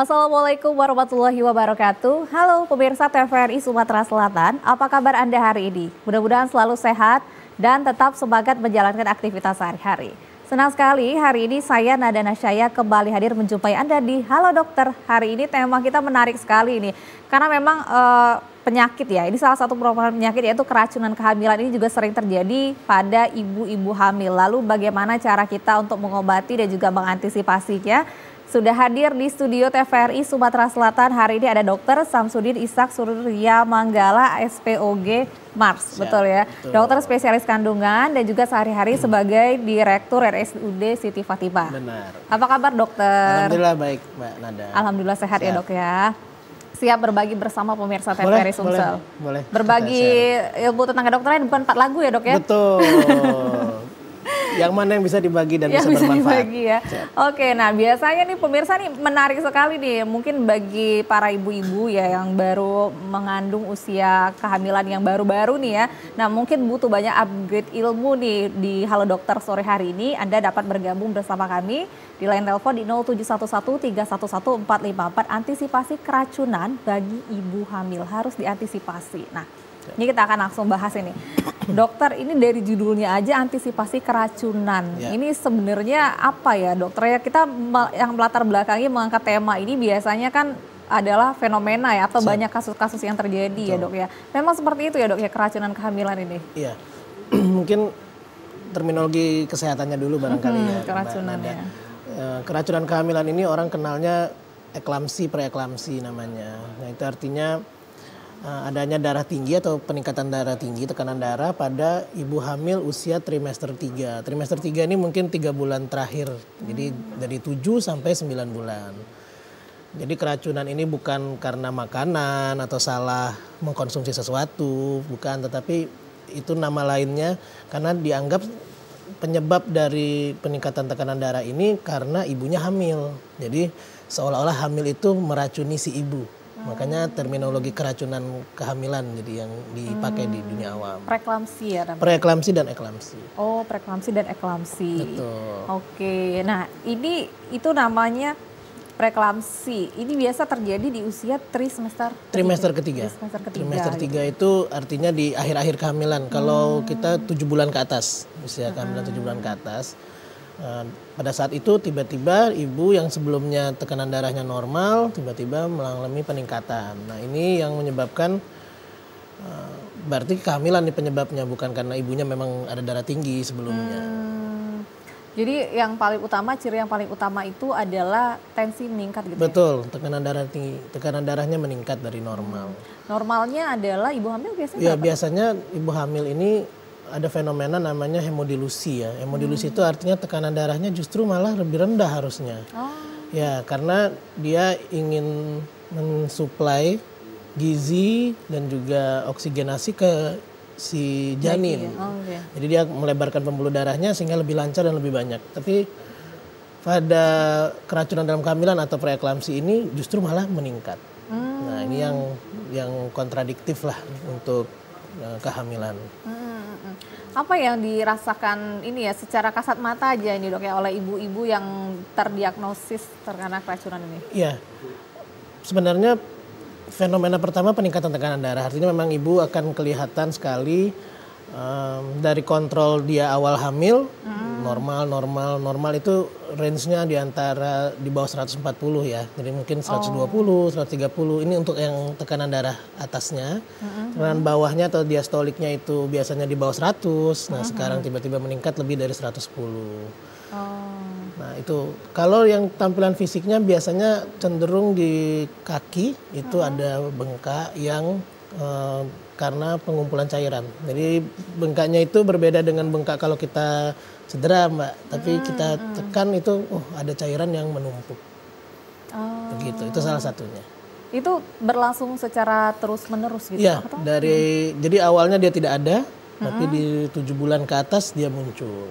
Assalamualaikum warahmatullahi wabarakatuh. Halo pemirsa TVRI Sumatera Selatan, apa kabar Anda hari ini? Mudah-mudahan selalu sehat dan tetap semangat menjalankan aktivitas sehari-hari. Senang sekali hari ini saya Nada Nasyaya kembali hadir menjumpai Anda di Halo Dokter. Hari ini tema kita menarik sekali ini, karena memang penyakit ya, ini salah satu merupakan penyakit yaitu keracunan kehamilan. Ini juga sering terjadi pada ibu-ibu hamil. Lalu bagaimana cara kita untuk mengobati dan juga mengantisipasinya? Sudah hadir di studio TVRI Sumatera Selatan hari ini ada Dr. Samsudin Ishak Surya Manggala, SPOG Mars, betul ya? Betul. Dokter spesialis kandungan dan juga sehari-hari sebagai Direktur RSUD Siti Fatimah. Benar. Apa kabar dokter? Alhamdulillah baik Mbak Nada. Alhamdulillah sehat ya dok ya. Siap berbagi bersama pemirsa TVRI Sumsel. Boleh. Berbagi ilmu tentang kedokteran bukan 4 lagu ya dok ya? Betul. Yang mana yang bisa dibagi dan bisa bermanfaat. Dibagi ya. Oke, nah biasanya nih pemirsa nih menarik sekali nih. Mungkin bagi para ibu-ibu ya yang baru mengandung usia kehamilan yang baru-baru nih ya. Nah mungkin butuh banyak upgrade ilmu nih di Halo Dokter sore hari ini. Anda dapat bergabung bersama kami di line telepon di 0711311454. Antisipasi keracunan bagi ibu hamil harus diantisipasi. Nah ini kita akan langsung bahas ini. Dokter, ini dari judulnya aja antisipasi keracunan. Ya. Ini sebenarnya apa ya dokter ya? Kita yang melatar belakangnya mengangkat tema ini biasanya kan adalah fenomena ya atau banyak kasus-kasus yang terjadi. Betul. Ya dok ya. Memang seperti itu ya dok ya keracunan kehamilan ini? Iya. Mungkin terminologi kesehatannya dulu barangkali ya. Keracunan ya. Keracunan kehamilan ini orang kenalnya eklamsi, preeklamsi namanya. Nah itu artinya adanya darah tinggi atau peningkatan darah tinggi, tekanan darah pada ibu hamil usia trimester 3. Trimester 3 ini mungkin 3 bulan terakhir, jadi dari 7 sampai 9 bulan. Jadi keracunan ini bukan karena makanan atau salah mengkonsumsi sesuatu, bukan, tetapi itu nama lainnya karena dianggap penyebab dari peningkatan tekanan darah ini karena ibunya hamil. Jadi seolah-olah hamil itu meracuni si ibu. Makanya terminologi keracunan kehamilan jadi yang dipakai di dunia awam. Preeklamsi ya namanya? Preeklamsi dan eklamsi. Oh, preeklamsi dan eklamsi. Betul. Oke, nah ini itu namanya preeklamsi. Ini biasa terjadi di usia trimester ketiga. Trimester ketiga itu artinya di akhir-akhir kehamilan. Kalau kita 7 bulan ke atas, usia kehamilan 7 bulan ke atas. Pada saat itu tiba-tiba ibu yang sebelumnya tekanan darahnya normal tiba-tiba mengalami peningkatan. Nah ini yang menyebabkan berarti kehamilan nih penyebabnya, bukan karena ibunya memang ada darah tinggi sebelumnya. Jadi yang paling utama, ciri yang paling utama itu adalah tensi meningkat gitu. Betul, tekanan darah tinggi, tekanan darahnya meningkat dari normal. Normalnya adalah ibu hamil biasanya? Ya biasanya ibu hamil ini ada fenomena namanya hemodilusi ya. Hemodilusi itu artinya tekanan darahnya justru malah lebih rendah harusnya. Ya, karena dia ingin mensuplai gizi dan juga oksigenasi ke si janin. Jadi dia melebarkan pembuluh darahnya sehingga lebih lancar dan lebih banyak. Tapi pada keracunan dalam kehamilan atau preeklamsi ini justru malah meningkat. Nah, ini yang kontradiktif lah untuk kehamilan. Apa yang dirasakan ini ya secara kasat mata aja ini dok ya oleh ibu-ibu yang terdiagnosis terkena keracunan ini? Iya, sebenarnya fenomena pertama peningkatan tekanan darah. Artinya memang ibu akan kelihatan sekali dari kontrol dia awal hamil normal itu range-nya di bawah 140 ya. Jadi mungkin 120, 130 ini untuk yang tekanan darah atasnya. Tekanan bawahnya atau diastoliknya itu biasanya di bawah 100. Nah, sekarang tiba-tiba meningkat lebih dari 110. Nah, itu kalau yang tampilan fisiknya biasanya cenderung di kaki itu ada bengkak yang karena pengumpulan cairan. Jadi bengkaknya itu berbeda dengan bengkak kalau kita cedera Mbak. Tapi kita tekan itu ada cairan yang menumpuk. Begitu, itu salah satunya. Itu berlangsung secara terus-menerus gitu? Iya, jadi awalnya dia tidak ada, tapi di 7 bulan ke atas dia muncul.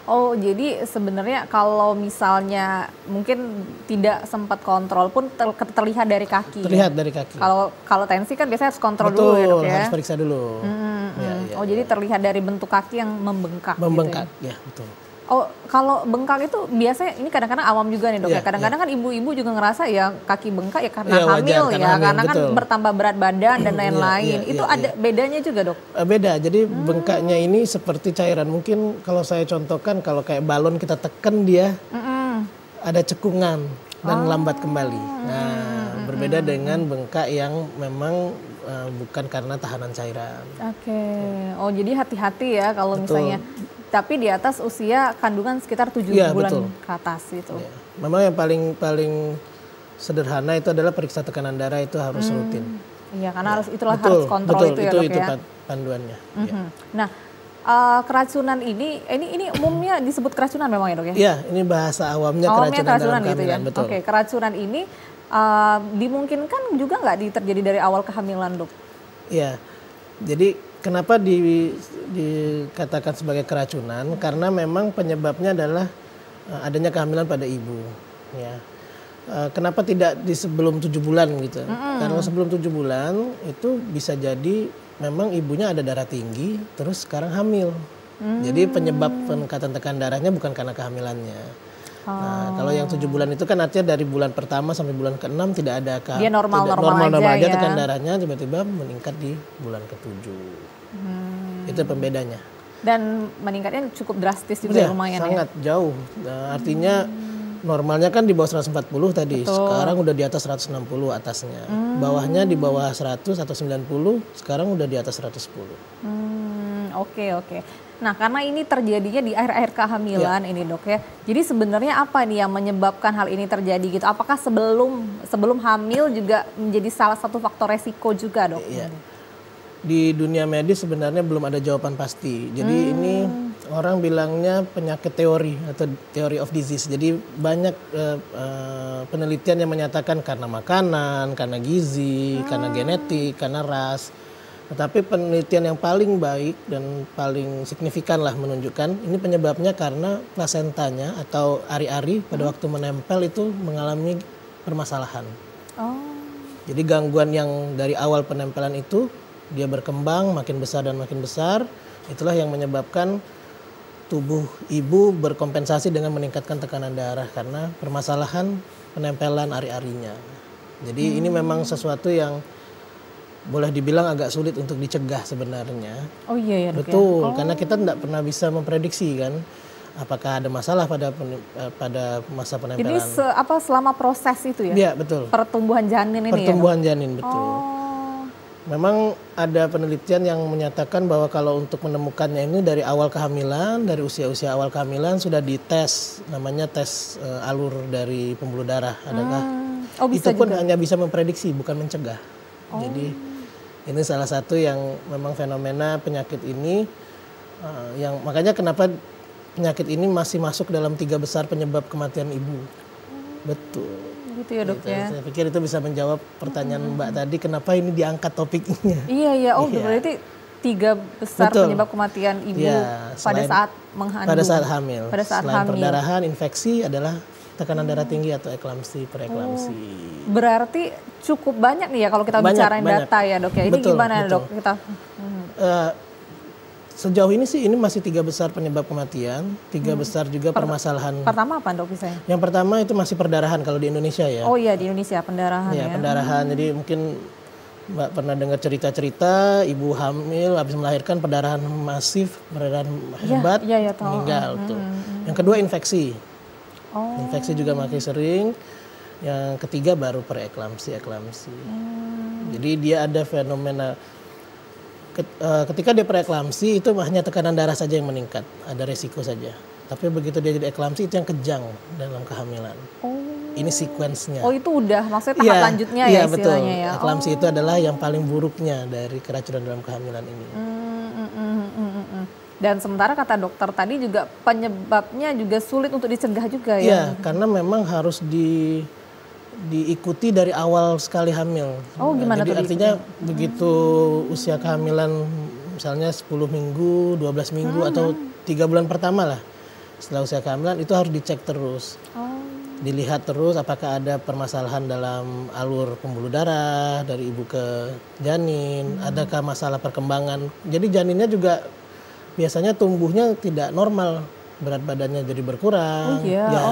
Oh, jadi sebenarnya kalau misalnya mungkin tidak sempat kontrol pun terlihat dari kaki. Terlihat dari kaki. Kalau tensi kan biasanya harus kontrol dulu ya dok ya. Harus periksa dulu. Jadi terlihat dari bentuk kaki yang membengkak. Membengkak, gitu ya betul. Oh, kalau bengkak itu biasanya ini kadang-kadang awam juga nih dok ya. Kadang-kadang kan ibu-ibu juga ngerasa ya kaki bengkak ya karena Iya, wajar, hamil karena ya, hamil, karena kan betul. bertambah berat badan dan lain-lain. Iya, Itu iya, ada bedanya juga dok? Beda, jadi bengkaknya ini seperti cairan. Mungkin kalau saya contohkan, kalau kayak balon kita tekan dia ada cekungan dan lambat kembali. Nah, berbeda dengan bengkak yang memang bukan karena tahanan cairan. Oke. Oh, jadi hati-hati ya kalau Betul. misalnya tapi di atas usia kandungan sekitar 7 Iya, bulan betul. ke atas gitu. Ya. Memang yang paling sederhana itu adalah periksa tekanan darah, itu harus rutin. Iya, karena harus itulah Betul, harus kontrol betul, itu ya dok itu ya. panduannya. Ya. Nah, keracunan ini umumnya disebut keracunan memang ya dok ya? Iya, ini bahasa awamnya Awalnya keracunan dalam gitu ya. kehamilan, betul. Oke, keracunan ini dimungkinkan juga nggak terjadi dari awal kehamilan dok? Iya, jadi kenapa dikatakan sebagai keracunan? Karena memang penyebabnya adalah adanya kehamilan pada ibu. Ya. Kenapa tidak di sebelum 7 bulan gitu? Karena sebelum 7 bulan itu bisa jadi memang ibunya ada darah tinggi, terus sekarang hamil. Jadi penyebab peningkatan tekanan darahnya bukan karena kehamilannya. Nah, kalau yang 7 bulan itu kan artinya dari bulan pertama sampai bulan ke-6 tidak ada Dia normal aja ya. tekanan darahnya, tiba-tiba meningkat di bulan ke-7. Itu pembedanya. Dan meningkatnya cukup drastis juga lumayan sangat jauh. Nah, artinya normalnya kan di bawah 140 tadi. Betul. Sekarang udah di atas 160 atasnya. Bawahnya di bawah 100 atau 90, sekarang udah di atas 110. Oke. Nah, karena ini terjadinya di akhir-akhir kehamilan ini dok ya. Jadi sebenarnya apa nih yang menyebabkan hal ini terjadi gitu? Apakah sebelum hamil juga menjadi salah satu faktor resiko juga dok? Iya. Di dunia medis sebenarnya belum ada jawaban pasti. Jadi ini orang bilangnya penyakit teori atau theory of disease. Jadi banyak penelitian yang menyatakan karena makanan, karena gizi, karena genetik, karena ras. Tetapi penelitian yang paling baik dan paling signifikan lah menunjukkan ini penyebabnya karena plasentanya atau ari-ari pada waktu menempel itu mengalami permasalahan. Jadi gangguan yang dari awal penempelan itu dia berkembang makin besar dan makin besar, itulah yang menyebabkan tubuh ibu berkompensasi dengan meningkatkan tekanan darah karena permasalahan penempelan ari-arinya. Jadi ini memang sesuatu yang boleh dibilang agak sulit untuk dicegah sebenarnya. Oh iya ya dok. Betul, karena kita tidak pernah bisa memprediksi kan apakah ada masalah pada masa penempelan. Jadi selama proses itu ya? Iya, betul. Pertumbuhan janin ini Pertumbuhan ya? janin, betul. Memang ada penelitian yang menyatakan bahwa kalau untuk menemukannya ini dari awal kehamilan, dari usia-usia awal kehamilan sudah dites, namanya tes alur dari pembuluh darah. Adakah bisa itu pun juga? hanya bisa memprediksi, bukan mencegah. Jadi ini salah satu yang memang fenomena penyakit ini yang makanya kenapa penyakit ini masih masuk dalam 3 besar penyebab kematian ibu. Betul. Gitu ya dok ya. Saya pikir itu bisa menjawab pertanyaan Mbak tadi kenapa ini diangkat topiknya. Iya. Berarti 3 besar penyebab kematian ibu pada saat mengandung. Pada saat hamil. Pada saat selain hamil. perdarahan, infeksi adalah tekanan darah tinggi atau eklamsi, preeklamsi. Berarti cukup banyak nih ya kalau kita bicarain data ya dok ya. Ini betul, gimana betul. dok kita? Sejauh ini sih ini masih 3 besar penyebab kematian, 3 besar juga permasalahan. Pertama apa dok misalnya? Yang pertama itu masih perdarahan kalau di Indonesia ya. Oh iya di Indonesia pendarahan ya. Pendarahan. Jadi mungkin Mbak pernah dengar cerita-cerita ibu hamil habis melahirkan perdarahan masif, perdarahan hebat, meninggal tuh. Yang kedua infeksi. Infeksi juga makin sering. Yang ketiga baru preeklamsi, eklamsi. Jadi dia ada fenomena ketika dia preeklamsi itu hanya tekanan darah saja yang meningkat, ada resiko saja. Tapi begitu dia jadi eklamsi itu yang kejang dalam kehamilan. Ini sekuensnya. Oh itu udah maksudnya tahap lanjutnya ya istilahnya betul. ya. Eklamsi itu adalah yang paling buruknya dari keracunan dalam kehamilan ini. Dan sementara kata dokter tadi juga penyebabnya juga sulit untuk dicegah juga ya. Iya, karena memang harus diikuti dari awal sekali hamil. Oh gimana jadi tuh artinya begitu usia kehamilan misalnya 10 minggu, 12 minggu atau 3 bulan pertama lah setelah usia kehamilan itu harus dicek terus. Dilihat terus apakah ada permasalahan dalam alur pembuluh darah dari ibu ke janin, adakah masalah perkembangan. Jadi janinnya juga biasanya tumbuhnya tidak normal. berat badannya jadi berkurang. Oh iya, Ya,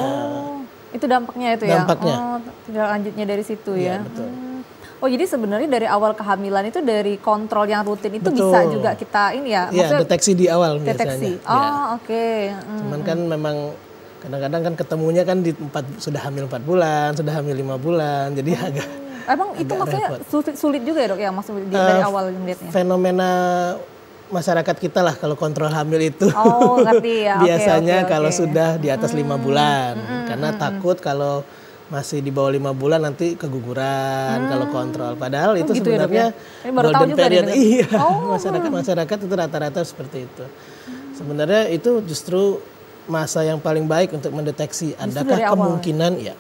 itu dampaknya itu ya? Dampaknya. Oh, tindak lanjutnya dari situ ya? Iya, betul. Oh jadi sebenarnya dari awal kehamilan itu dari kontrol yang rutin itu Betul. bisa juga kita ini ya? Iya, Maksudnya deteksi di awal deteksi. biasanya. Oh Ya. oke. Cuman kan memang kadang-kadang kan ketemunya kan sudah hamil 4 bulan, sudah hamil 5 bulan, jadi agak Emang itu maksudnya repot. sulit juga ya dok ya maksudnya dari awal melihatnya? Fenomena masyarakat kita lah kalau kontrol hamil itu. Oh ngerti ya. Biasanya Oke. kalau sudah di atas 5 bulan, karena takut kalau masih di bawah 5 bulan nanti keguguran kalau kontrol. Padahal itu gitu ya, Dok, sebenarnya ya? Ini baru tahu golden juga period. nih, Dok. Iya, Oh. masyarakat itu rata-rata seperti itu. Sebenarnya itu justru masa yang paling baik untuk mendeteksi adakah dari awal. kemungkinan ya.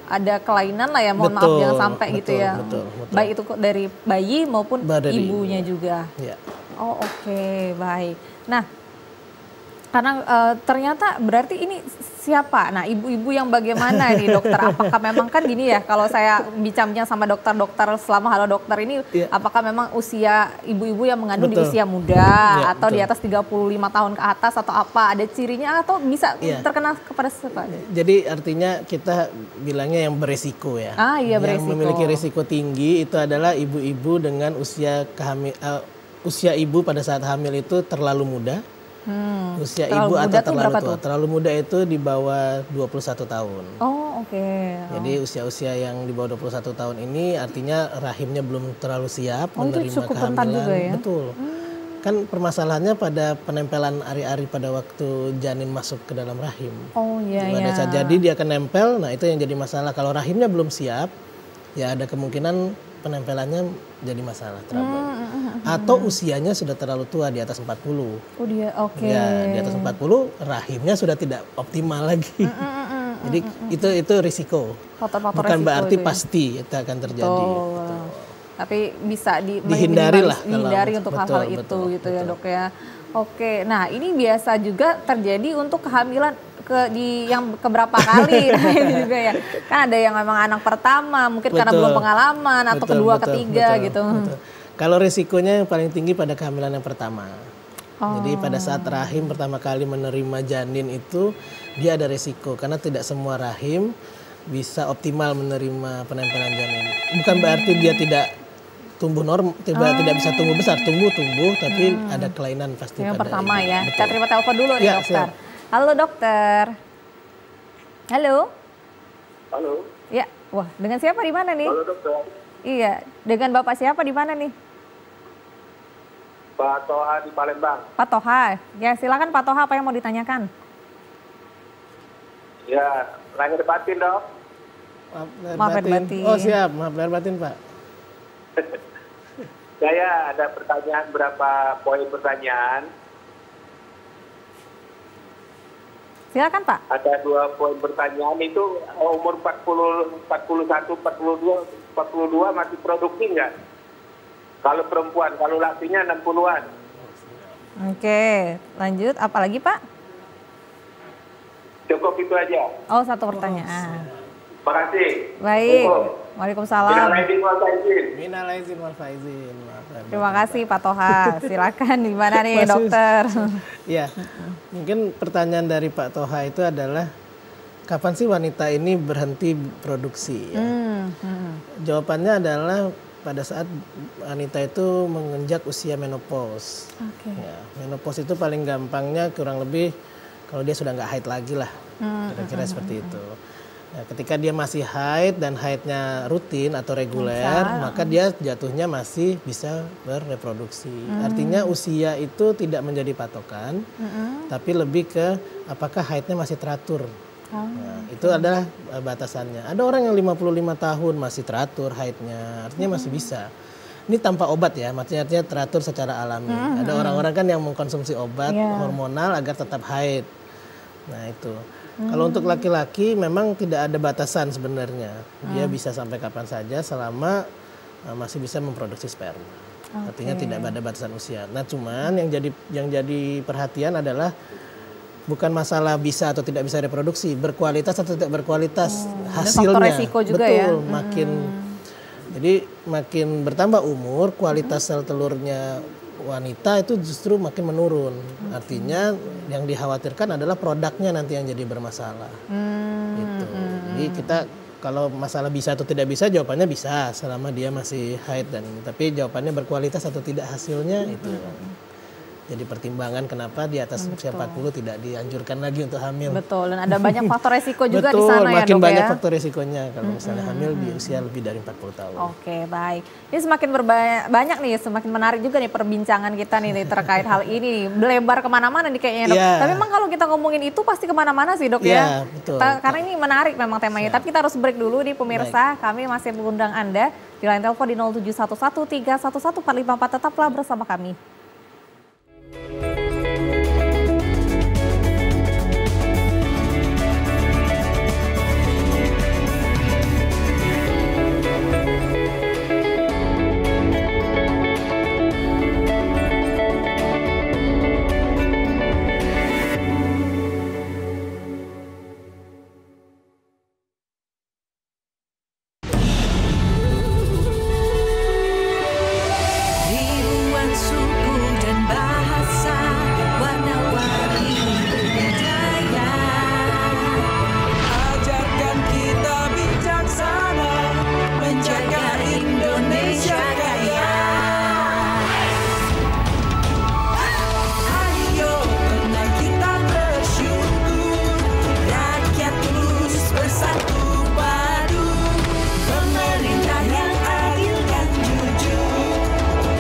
Ada kelainan lah ya, mohon maaf Betul, jangan sampai gitu betul, ya. betul. Baik itu dari bayi maupun Dari ibunya juga. Ya. Oh oke, baik. Nah, karena ternyata berarti ini siapa? Nah, ibu-ibu yang bagaimana nih dokter? Apakah memang kan gini ya, kalau saya bincangnya sama dokter-dokter selama Halo Dokter ini, Iya. apakah memang usia ibu-ibu yang mengandung di Betul. usia muda Iya, atau di betul. atas 35 tahun ke atas atau apa? Ada cirinya atau bisa Iya. terkena kepada siapa? Jadi artinya kita bilangnya yang beresiko ya. Ah, iya, Yang beresiko. memiliki risiko tinggi itu adalah ibu-ibu dengan usia ibu pada saat hamil itu terlalu muda. Usia Terlalu ibu muda atau tuh terlalu berapa tua. tuh? Terlalu muda itu di bawah 21 tahun. Oh oke. Jadi usia-usia yang di bawah 21 tahun ini artinya rahimnya belum terlalu siap Oh, itu menerima cukup kehamilan. rentan juga ya? Betul. Kan permasalahannya pada penempelan ari-ari pada waktu janin masuk ke dalam rahim. Oh iya Pada iya. saat jadi dia akan nempel, nah itu yang jadi masalah. Kalau rahimnya belum siap, ya ada kemungkinan penempelannya jadi masalah, trouble. Atau usianya sudah terlalu tua di atas 40. Oh dia oke. Ya, di atas 40 rahimnya sudah tidak optimal lagi. Jadi itu risiko. Faktor-faktor Bukan resiko berarti itu ya. pasti itu akan terjadi. Betul. Betul. Tapi bisa Dihindari lah kalau- dihindari untuk betul, hal-hal itu betul, gitu ya betul. dok ya. Oke, nah ini biasa juga terjadi untuk kehamilan yang keberapa kali nah, ini juga ya. Kan ada yang memang anak pertama mungkin karena Betul. belum pengalaman atau Betul, kedua betul, ketiga betul, gitu. betul. Kalau risikonya yang paling tinggi pada kehamilan yang pertama. Jadi pada saat rahim pertama kali menerima janin itu dia ada risiko karena tidak semua rahim bisa optimal menerima penempelan janin. Bukan berarti dia tidak tumbuh tidak bisa tumbuh besar, tumbuh tapi ada kelainan pasti Yang pada pertama ibu. ya. Betul. Kita terima telepon dulu nih Ya, dokter. siap. Halo dokter. Halo. Halo, Ya, wah dengan siapa di mana nih? halo dokter. Iya, dengan bapak siapa di mana nih? Pak Toha di Palembang. Pak Toha. Ya silakan Pak Toha, apa yang mau ditanyakan? Ya, lahir batin dok. Maaf lahir batin. Oh siap, maaf lahir batin Pak. Saya ada pertanyaan, berapa poin pertanyaan. Silakan Pak. Ada 2 poin pertanyaan itu umur 41, 42 masih produktif nggak? Kalau perempuan, kalau lakinya 60-an. Oke, lanjut. Apalagi Pak? Cukup itu aja. Oh, satu pertanyaan. Terima kasih. Baik. Minal Waalaikumsalam. aidin wal faizin. Minal aizin wal faizin. Maaf lahir batin. Terima kasih Pak Toha. Silakan di mana nih Masih- dokter? Ya, mungkin pertanyaan dari Pak Toha itu adalah kapan sih wanita ini berhenti produksi? Ya? Jawabannya adalah pada saat wanita itu menginjak usia menopause. Oke. Ya, menopause itu paling gampangnya kurang lebih kalau dia sudah nggak haid lagi lah, kira-kira seperti itu. Ya, ketika dia masih haid dan haidnya rutin atau reguler, maka dia jatuhnya masih bisa bereproduksi. Artinya usia itu tidak menjadi patokan, tapi lebih ke apakah haidnya masih teratur. Nah, itu adalah batasannya. Ada orang yang 55 tahun masih teratur haidnya, artinya masih bisa. Ini tanpa obat ya, artinya teratur secara alami. Ada orang-orang kan yang mengkonsumsi obat hormonal agar tetap haid. Nah itu. Kalau untuk laki-laki memang tidak ada batasan sebenarnya. Dia bisa sampai kapan saja selama masih bisa memproduksi sperma. Artinya tidak ada batasan usia. Nah cuman yang jadi perhatian adalah bukan masalah bisa atau tidak bisa reproduksi, berkualitas atau tidak berkualitas hasilnya. faktor resiko juga ya. Betul, makin bertambah umur, kualitas sel telurnya wanita itu justru makin menurun. Artinya yang dikhawatirkan adalah produknya nanti yang jadi bermasalah. Gitu. Jadi kita kalau masalah bisa atau tidak bisa, jawabannya bisa selama dia masih haid dan ini. Tapi jawabannya berkualitas atau tidak hasilnya itu jadi pertimbangan kenapa di atas usia 40 tidak dianjurkan lagi untuk hamil. Betul, dan ada banyak faktor resiko juga di Betul, sana ya, makin Dok, banyak ya. faktor resikonya kalau misalnya hamil di usia lebih dari 40 tahun. Oke, baik. Ini semakin banyak nih, semakin menarik juga nih perbincangan kita nih terkait hal ini. Melebar kemana-mana nih kayaknya, Dok. Yeah. Tapi memang kalau kita ngomongin itu pasti kemana-mana sih, Dok, Yeah, ya. betul. Karena ini menarik memang temanya. Tapi kita harus break dulu nih pemirsa. Kami masih mengundang Anda di line telepon di 0711 311 454. Tetaplah bersama kami. Ribuan suku dan bahasa, warna-warni budaya. Ajarkan kita bijaksana, menjaga Indonesia kaya. Ayo benar kita bersyukur, rakyat terus bersatu padu, pemerintah yang adil dan jujur,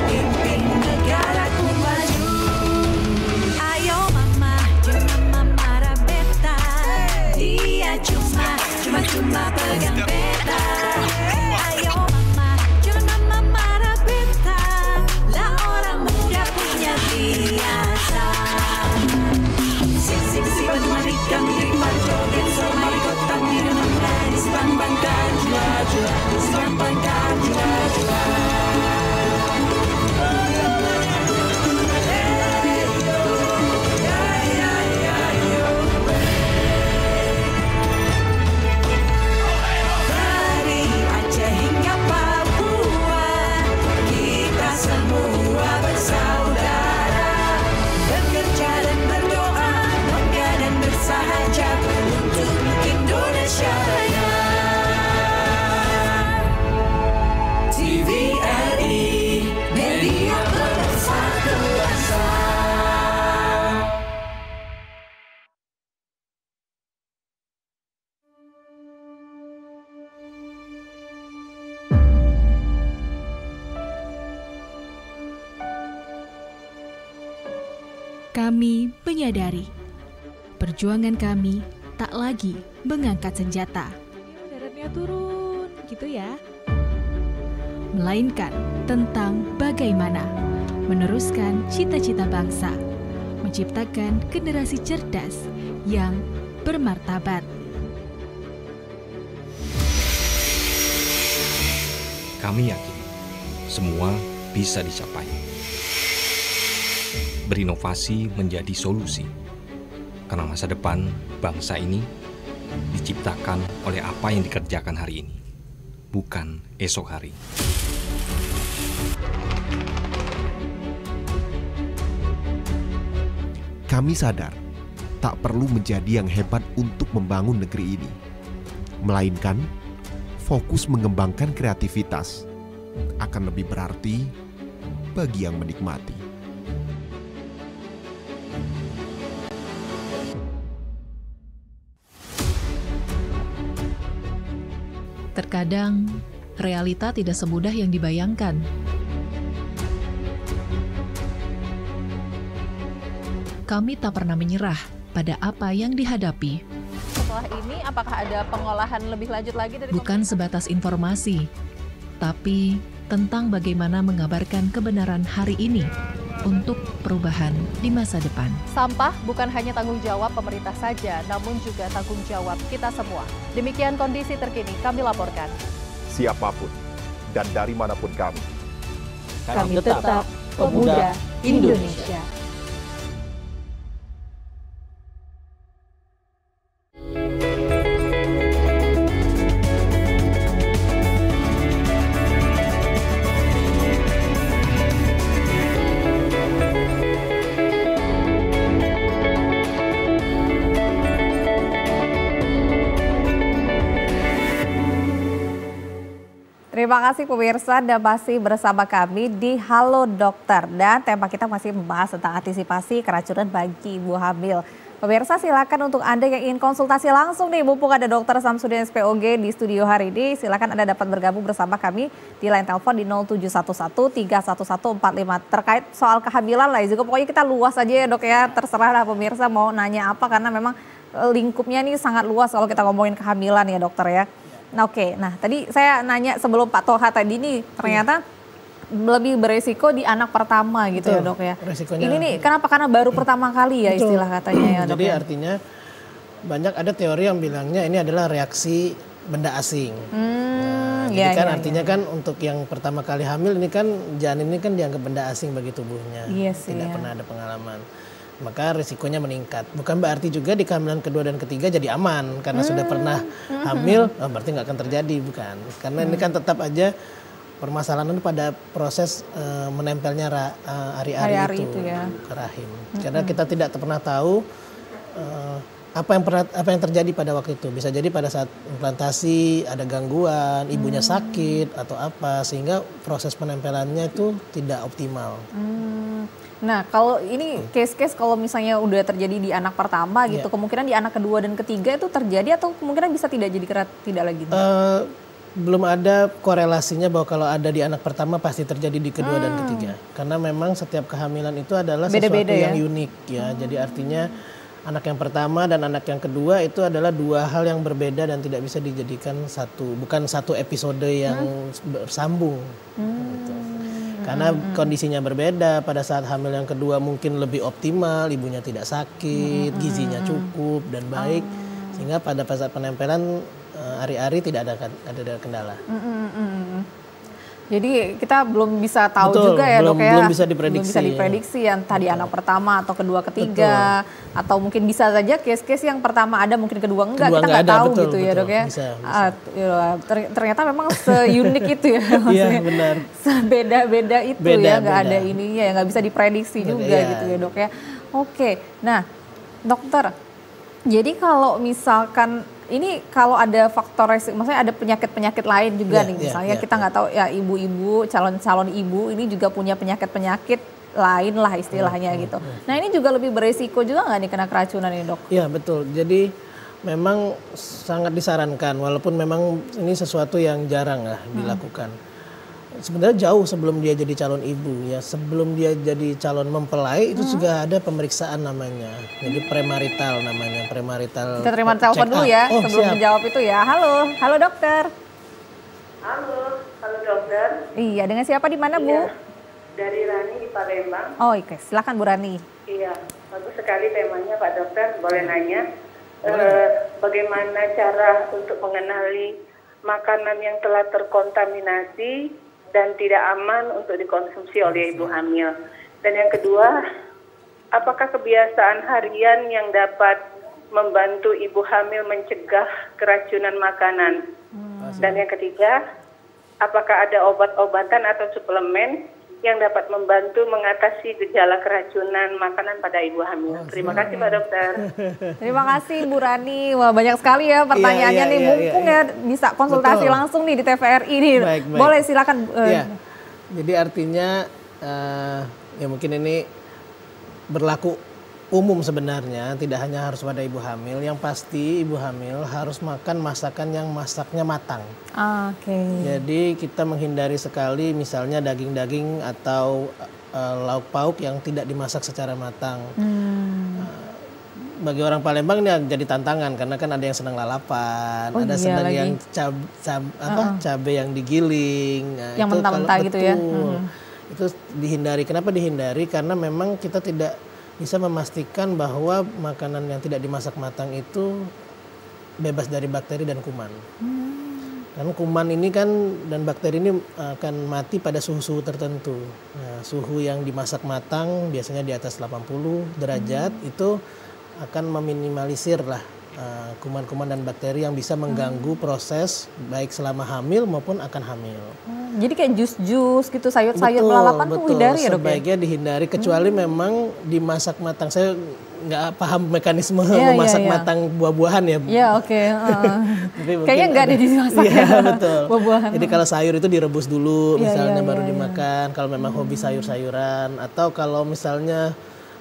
pimpin negaraku maju. Ayo mama, jangan marah beta. Dia cuma pegang beta. Ayo mama, jangan marah beta. Lah orang muda punya biasa. Sing si bermari kami nikmat joget semari kota minum gadis bangkan jua-jua, bangkan jua-jua. Dari Aceh hingga Papua, kita semua bersaudara, bekerja dan berdoa, bangga dan bersahaja untuk Indonesia Raya. TVRI, media pemersatu bangsa. Kami menyadari perjuangan kami tak lagi mengangkat senjata. Daratnya turun, gitu ya. Melainkan tentang bagaimana meneruskan cita-cita bangsa, menciptakan generasi cerdas yang bermartabat. Kami yakin semua bisa dicapai. Berinovasi menjadi solusi, karena masa depan bangsa ini diciptakan oleh apa yang dikerjakan hari ini, bukan esok hari. Kami sadar tak perlu menjadi yang hebat untuk membangun negeri ini, melainkan fokus mengembangkan kreativitas akan lebih berarti bagi yang menikmati. Terkadang, realita tidak semudah yang dibayangkan. Kami tak pernah menyerah pada apa yang dihadapi. Setelah ini, apakah ada pengolahan lebih lanjut lagi dari Bukan sebatas informasi, tapi tentang bagaimana mengabarkan kebenaran hari ini untuk perubahan di masa depan. Sampah bukan hanya tanggung jawab pemerintah saja, namun juga tanggung jawab kita semua. Demikian kondisi terkini kami laporkan. Siapapun dan dari manapun kami Tetap pemuda Indonesia. Terima kasih pemirsa dan masih bersama kami di Halo Dokter. Dan tema kita masih membahas tentang antisipasi keracunan bagi ibu hamil. Pemirsa silakan untuk Anda yang ingin konsultasi langsung nih, mumpung ada Dr. Samsudin SPOG di studio hari ini, silakan Anda dapat bergabung bersama kami di line telepon di 0711 311 45 terkait soal kehamilan lah. Juga pokoknya kita luas aja ya dok ya, terserah lah pemirsa mau nanya apa karena memang lingkupnya ini sangat luas kalau kita ngomongin kehamilan ya dokter ya. Nah, oke, nah tadi saya nanya sebelum Pak Toha tadi nih ternyata lebih beresiko di anak pertama gitu. Betul, ya dok ya. Resikonya, ini nih kenapa? Karena baru pertama kali ya istilah katanya ya dok. Jadi ya? Artinya banyak ada teori yang bilangnya ini adalah reaksi benda asing. Jadi kan artinya kan untuk yang pertama kali hamil ini kan janin ini kan dianggap benda asing bagi tubuhnya. Tidak pernah ada pengalaman. Maka risikonya meningkat. Bukan berarti juga di kehamilan kedua dan ketiga jadi aman karena sudah pernah hamil, berarti nggak akan terjadi, bukan? Karena ini kan tetap aja permasalahan pada proses menempelnya ari-ari itu ya ke rahim. Karena kita tidak pernah tahu apa yang terjadi pada waktu itu. Bisa jadi pada saat implantasi ada gangguan, ibunya sakit atau apa sehingga proses penempelannya itu tidak optimal. Nah kalau ini case-case kalau misalnya udah terjadi di anak pertama gitu, kemungkinan di anak kedua dan ketiga itu terjadi atau kemungkinan bisa tidak jadi tidak lagi? Belum ada korelasinya bahwa kalau ada di anak pertama pasti terjadi di kedua dan ketiga. Karena memang setiap kehamilan itu adalah sesuatu yang unik ya. Jadi artinya anak yang pertama dan anak yang kedua itu adalah dua hal yang berbeda dan tidak bisa dijadikan bukan satu episode yang bersambung. Gitu. Karena kondisinya berbeda, pada saat hamil yang kedua mungkin lebih optimal, ibunya tidak sakit, gizinya cukup dan baik, sehingga pada saat penempelan ari-ari tidak ada kendala. Jadi kita belum bisa tahu juga ya dok ya. Belum bisa diprediksi. Belum bisa diprediksi yang tadi anak pertama atau kedua ketiga. Atau mungkin bisa saja case-case yang pertama ada mungkin kedua enggak. Kita nggak tahu gitu ya dok ya. Bisa. Ternyata memang seunik itu ya. Iya benar. Sebeda-beda itu ya. Nggak ada ininya ya. Nggak bisa diprediksi juga gitu ya dok ya. Oke. Nah dokter. Jadi kalau misalkan ini kalau ada faktor resiko, maksudnya ada penyakit-penyakit lain juga nih, misalnya kita nggak tahu ya ibu-ibu, calon ibu ini juga punya penyakit-penyakit lain lah istilahnya gitu. Nah ini juga lebih beresiko juga nggak nih kena keracunan ini dok? Iya betul, jadi memang sangat disarankan walaupun memang ini sesuatu yang jarang lah dilakukan. Sebenarnya jauh sebelum dia jadi calon ibu ya, sebelum dia jadi calon mempelai itu juga ada pemeriksaan namanya, jadi premarital namanya, premarital. Kita terima telepon dulu ya sebelum menjawab itu ya. Halo dokter. Halo dokter. Iya, dengan siapa di mana Bu? Dari Rani di Palembang. Oh oke, silakan Bu Rani. Iya, bagus sekali temanya Pak Dokter. Boleh nanya bagaimana cara untuk mengenali makanan yang telah terkontaminasi dan tidak aman untuk dikonsumsi oleh ibu hamil. Dan yang kedua, apakah kebiasaan harian yang dapat membantu ibu hamil mencegah keracunan makanan? Dan yang ketiga, apakah ada obat-obatan atau suplemen yang dapat membantu mengatasi gejala keracunan makanan pada ibu hamil? Terima kasih Pak Dokter. Terima kasih Bu Rani. Wah banyak sekali ya pertanyaannya nih. Mumpung ya bisa konsultasi langsung nih di TVRI nih. Baik. Boleh silakan. Jadi artinya ya mungkin ini berlaku umum sebenarnya, tidak hanya harus pada ibu hamil. Yang pasti ibu hamil harus makan masakan yang masaknya matang. Jadi kita menghindari sekali misalnya daging-daging atau lauk pauk yang tidak dimasak secara matang. Bagi orang Palembang ini jadi tantangan karena kan ada yang senang lalapan, ada senang yang cabai yang digiling. Yang mentah-mentah gitu ya. Itu dihindari. Kenapa dihindari? Karena memang kita tidak bisa memastikan bahwa makanan yang tidak dimasak matang itu bebas dari bakteri dan kuman. Karena kuman ini kan dan bakteri ini akan mati pada suhu-suhu tertentu. Nah, suhu yang dimasak matang biasanya di atas 80 derajat itu akan meminimalisir lah kuman-kuman dan bakteri yang bisa mengganggu proses baik selama hamil maupun akan hamil. Jadi kayak jus-jus gitu, sayur-sayur lalapan tuh hindari ya dok ya? Sebaiknya dihindari kecuali memang dimasak matang. Saya nggak paham mekanisme memasak matang buah-buahan ya. Iya oke. Kayaknya nggak ada dimasak ya. Betul. Buah-buahan. Jadi kalau sayur itu direbus dulu misalnya baru dimakan. Kalau memang hobi sayur-sayuran atau kalau misalnya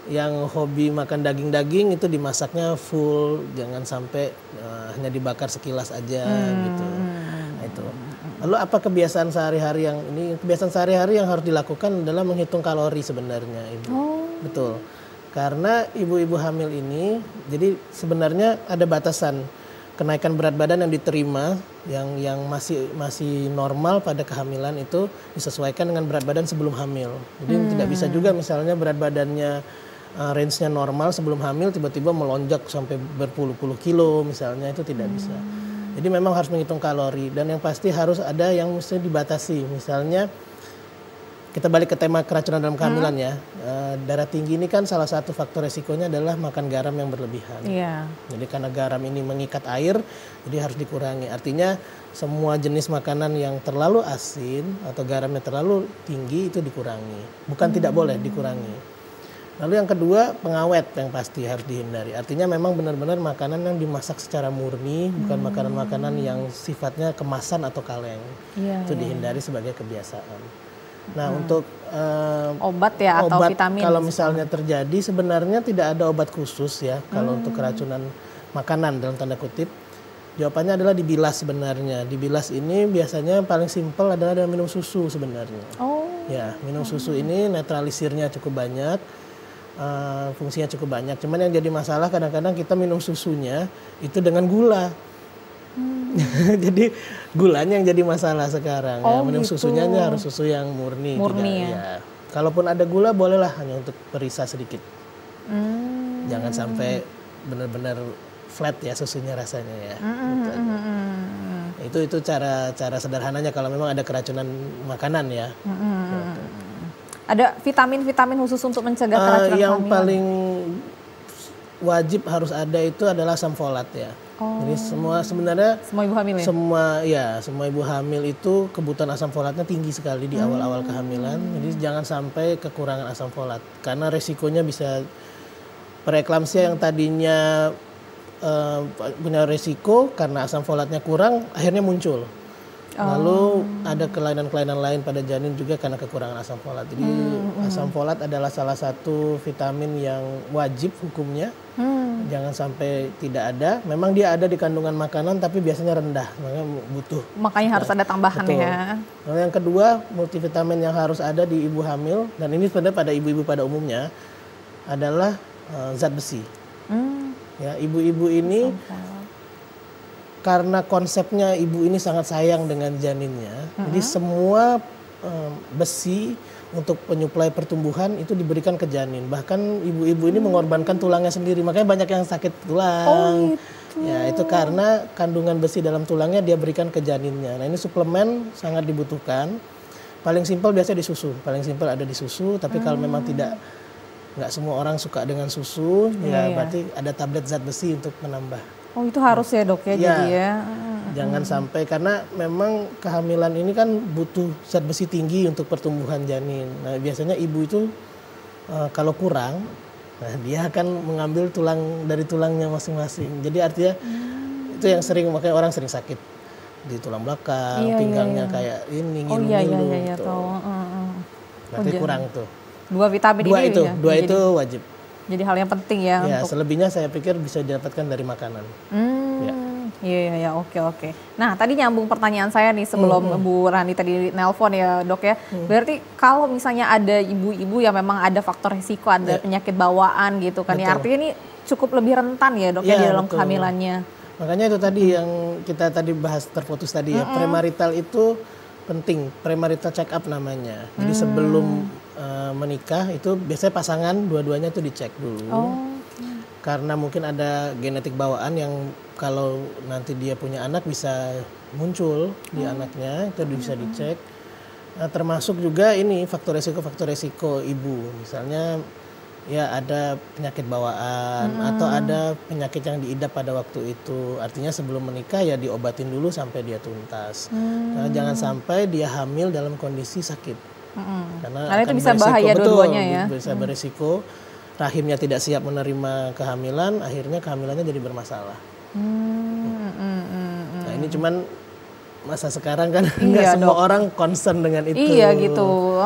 yang hobi makan daging-daging itu dimasaknya full, jangan sampai hanya dibakar sekilas aja gitu. Nah, itu. Lalu apa kebiasaan sehari-hari yang ini? Kebiasaan sehari-hari yang harus dilakukan adalah menghitung kalori sebenarnya, Ibu. Betul. Karena ibu-ibu hamil ini, jadi sebenarnya ada batasan kenaikan berat badan yang diterima yang masih normal pada kehamilan itu disesuaikan dengan berat badan sebelum hamil. Jadi tidak bisa juga misalnya berat badannya range-nya normal sebelum hamil tiba-tiba melonjak sampai berpuluh-puluh kilo misalnya, itu tidak bisa. Jadi memang harus menghitung kalori dan yang pasti harus ada yang mesti dibatasi. Misalnya kita balik ke tema keracunan dalam kehamilan ya. Darah tinggi ini kan salah satu faktor resikonya adalah makan garam yang berlebihan. Jadi karena garam ini mengikat air, jadi harus dikurangi. Artinya semua jenis makanan yang terlalu asin atau garamnya terlalu tinggi itu dikurangi. Bukan tidak boleh, dikurangi. Lalu yang kedua, pengawet yang pasti harus dihindari. Artinya memang benar-benar makanan yang dimasak secara murni, bukan makanan-makanan yang sifatnya kemasan atau kaleng. Itu dihindari sebagai kebiasaan. Nah untuk obat ya atau vitamin. Kalau misalnya terjadi sebenarnya tidak ada obat khusus ya kalau untuk keracunan makanan dalam tanda kutip. Jawabannya adalah dibilas sebenarnya. Dibilas ini biasanya paling simpel adalah dengan minum susu sebenarnya. Ya minum susu ini netralisirnya cukup banyak. Fungsinya cukup banyak. Cuman yang jadi masalah kadang-kadang kita minum susunya itu dengan gula. Jadi gulanya yang jadi masalah sekarang. Ya. Minum susunya harus susu yang murni. Ya. Kalaupun ada gula bolehlah hanya untuk perisa sedikit. Jangan sampai benar-benar flat ya susunya rasanya ya. Itu cara sederhananya kalau memang ada keracunan makanan ya. Ada vitamin-vitamin khusus untuk mencegah keracunan yang kehamilan? paling wajib harus ada itu adalah asam folat ya. Jadi semua ibu hamil ya? Semua ibu hamil itu kebutuhan asam folatnya tinggi sekali di awal-awal kehamilan. Jadi jangan sampai kekurangan asam folat karena resikonya bisa preeklamsia yang tadinya punya resiko karena asam folatnya kurang akhirnya muncul. Lalu ada kelainan-kelainan lain pada janin juga karena kekurangan asam folat. Jadi asam folat adalah salah satu vitamin yang wajib hukumnya. Jangan sampai tidak ada. Memang dia ada di kandungan makanan tapi biasanya rendah. Makanya butuh. Makanya harus ada tambahan ya. Lalu yang kedua, multivitamin yang harus ada di ibu hamil dan ini sebenarnya pada ibu-ibu pada umumnya adalah zat besi. Ya, ibu-ibu ini karena konsepnya ibu ini sangat sayang dengan janinnya, jadi semua besi untuk penyuplai pertumbuhan itu diberikan ke janin. Bahkan ibu-ibu ini mengorbankan tulangnya sendiri, makanya banyak yang sakit tulang. Ya itu karena kandungan besi dalam tulangnya dia berikan ke janinnya. Nah ini suplemen sangat dibutuhkan. Paling simpel biasanya di susu, paling simpel ada di susu. Tapi kalau memang nggak semua orang suka dengan susu, berarti ada tablet zat besi untuk menambah. Itu harus ya dok ya, jadi ya. Jangan sampai karena memang kehamilan ini kan butuh zat besi tinggi untuk pertumbuhan janin. Nah biasanya ibu itu kalau kurang, nah dia akan mengambil dari tulangnya masing-masing. Jadi artinya itu yang sering makanya orang sering sakit di tulang belakang, pinggangnya kayak ini ngilu-ngilu. Berarti kurang tuh. Dua vitamin dua itu wajib. Jadi hal yang penting ya. Ya, selebihnya saya pikir bisa didapatkan dari makanan. Iya, oke. Nah, tadi nyambung pertanyaan saya nih sebelum Bu Rani tadi nelpon ya dok ya. Berarti kalau misalnya ada ibu-ibu yang memang ada faktor risiko, ada penyakit bawaan gitu kan ya. Artinya ini cukup lebih rentan ya dok ya di dalam kehamilannya. Makanya itu tadi yang kita tadi bahas terputus tadi ya. Premarital itu penting, premarital check up namanya. Jadi sebelum menikah itu biasanya pasangan dua-duanya tuh dicek dulu. Karena mungkin ada genetik bawaan yang kalau nanti dia punya anak bisa muncul di anaknya, itu bisa dicek. Nah, termasuk juga ini faktor resiko ibu. Misalnya ya ada penyakit bawaan atau ada penyakit yang diidap pada waktu itu. Artinya sebelum menikah ya diobatin dulu sampai dia tuntas. Karena jangan sampai dia hamil dalam kondisi sakit. Karena itu bisa bahaya dua-duanya ya. Bisa berisiko rahimnya tidak siap menerima kehamilan, akhirnya kehamilannya jadi bermasalah. Nah ini cuman masa sekarang kan nggak semua orang concern dengan itu. Iya gitu,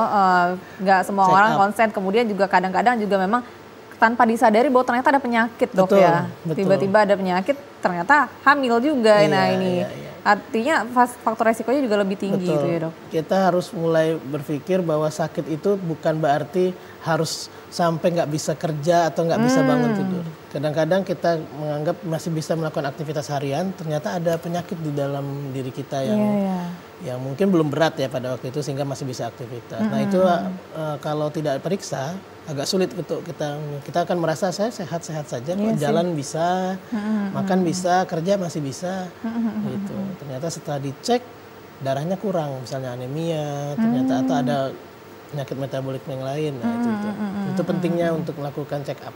nggak semua orang concern. Kemudian juga kadang-kadang juga memang tanpa disadari bahwa ternyata ada penyakit dok ya. Tiba-tiba ada penyakit, ternyata hamil juga. Nah ini artinya faktor resikonya juga lebih tinggi gitu ya dok. Kita harus mulai berpikir bahwa sakit itu bukan berarti harus sampai nggak bisa kerja atau nggak bisa bangun tidur. Kadang-kadang kita menganggap masih bisa melakukan aktivitas harian, ternyata ada penyakit di dalam diri kita yang mungkin belum berat ya pada waktu itu sehingga masih bisa aktivitas. Nah itu kalau tidak periksa agak sulit untuk kita akan merasa saya sehat-sehat saja, kok jalan bisa, makan bisa, kerja masih bisa, gitu. Ternyata setelah dicek darahnya kurang, misalnya anemia, ternyata atau ada penyakit metabolik yang lain. Nah itu pentingnya untuk melakukan check up.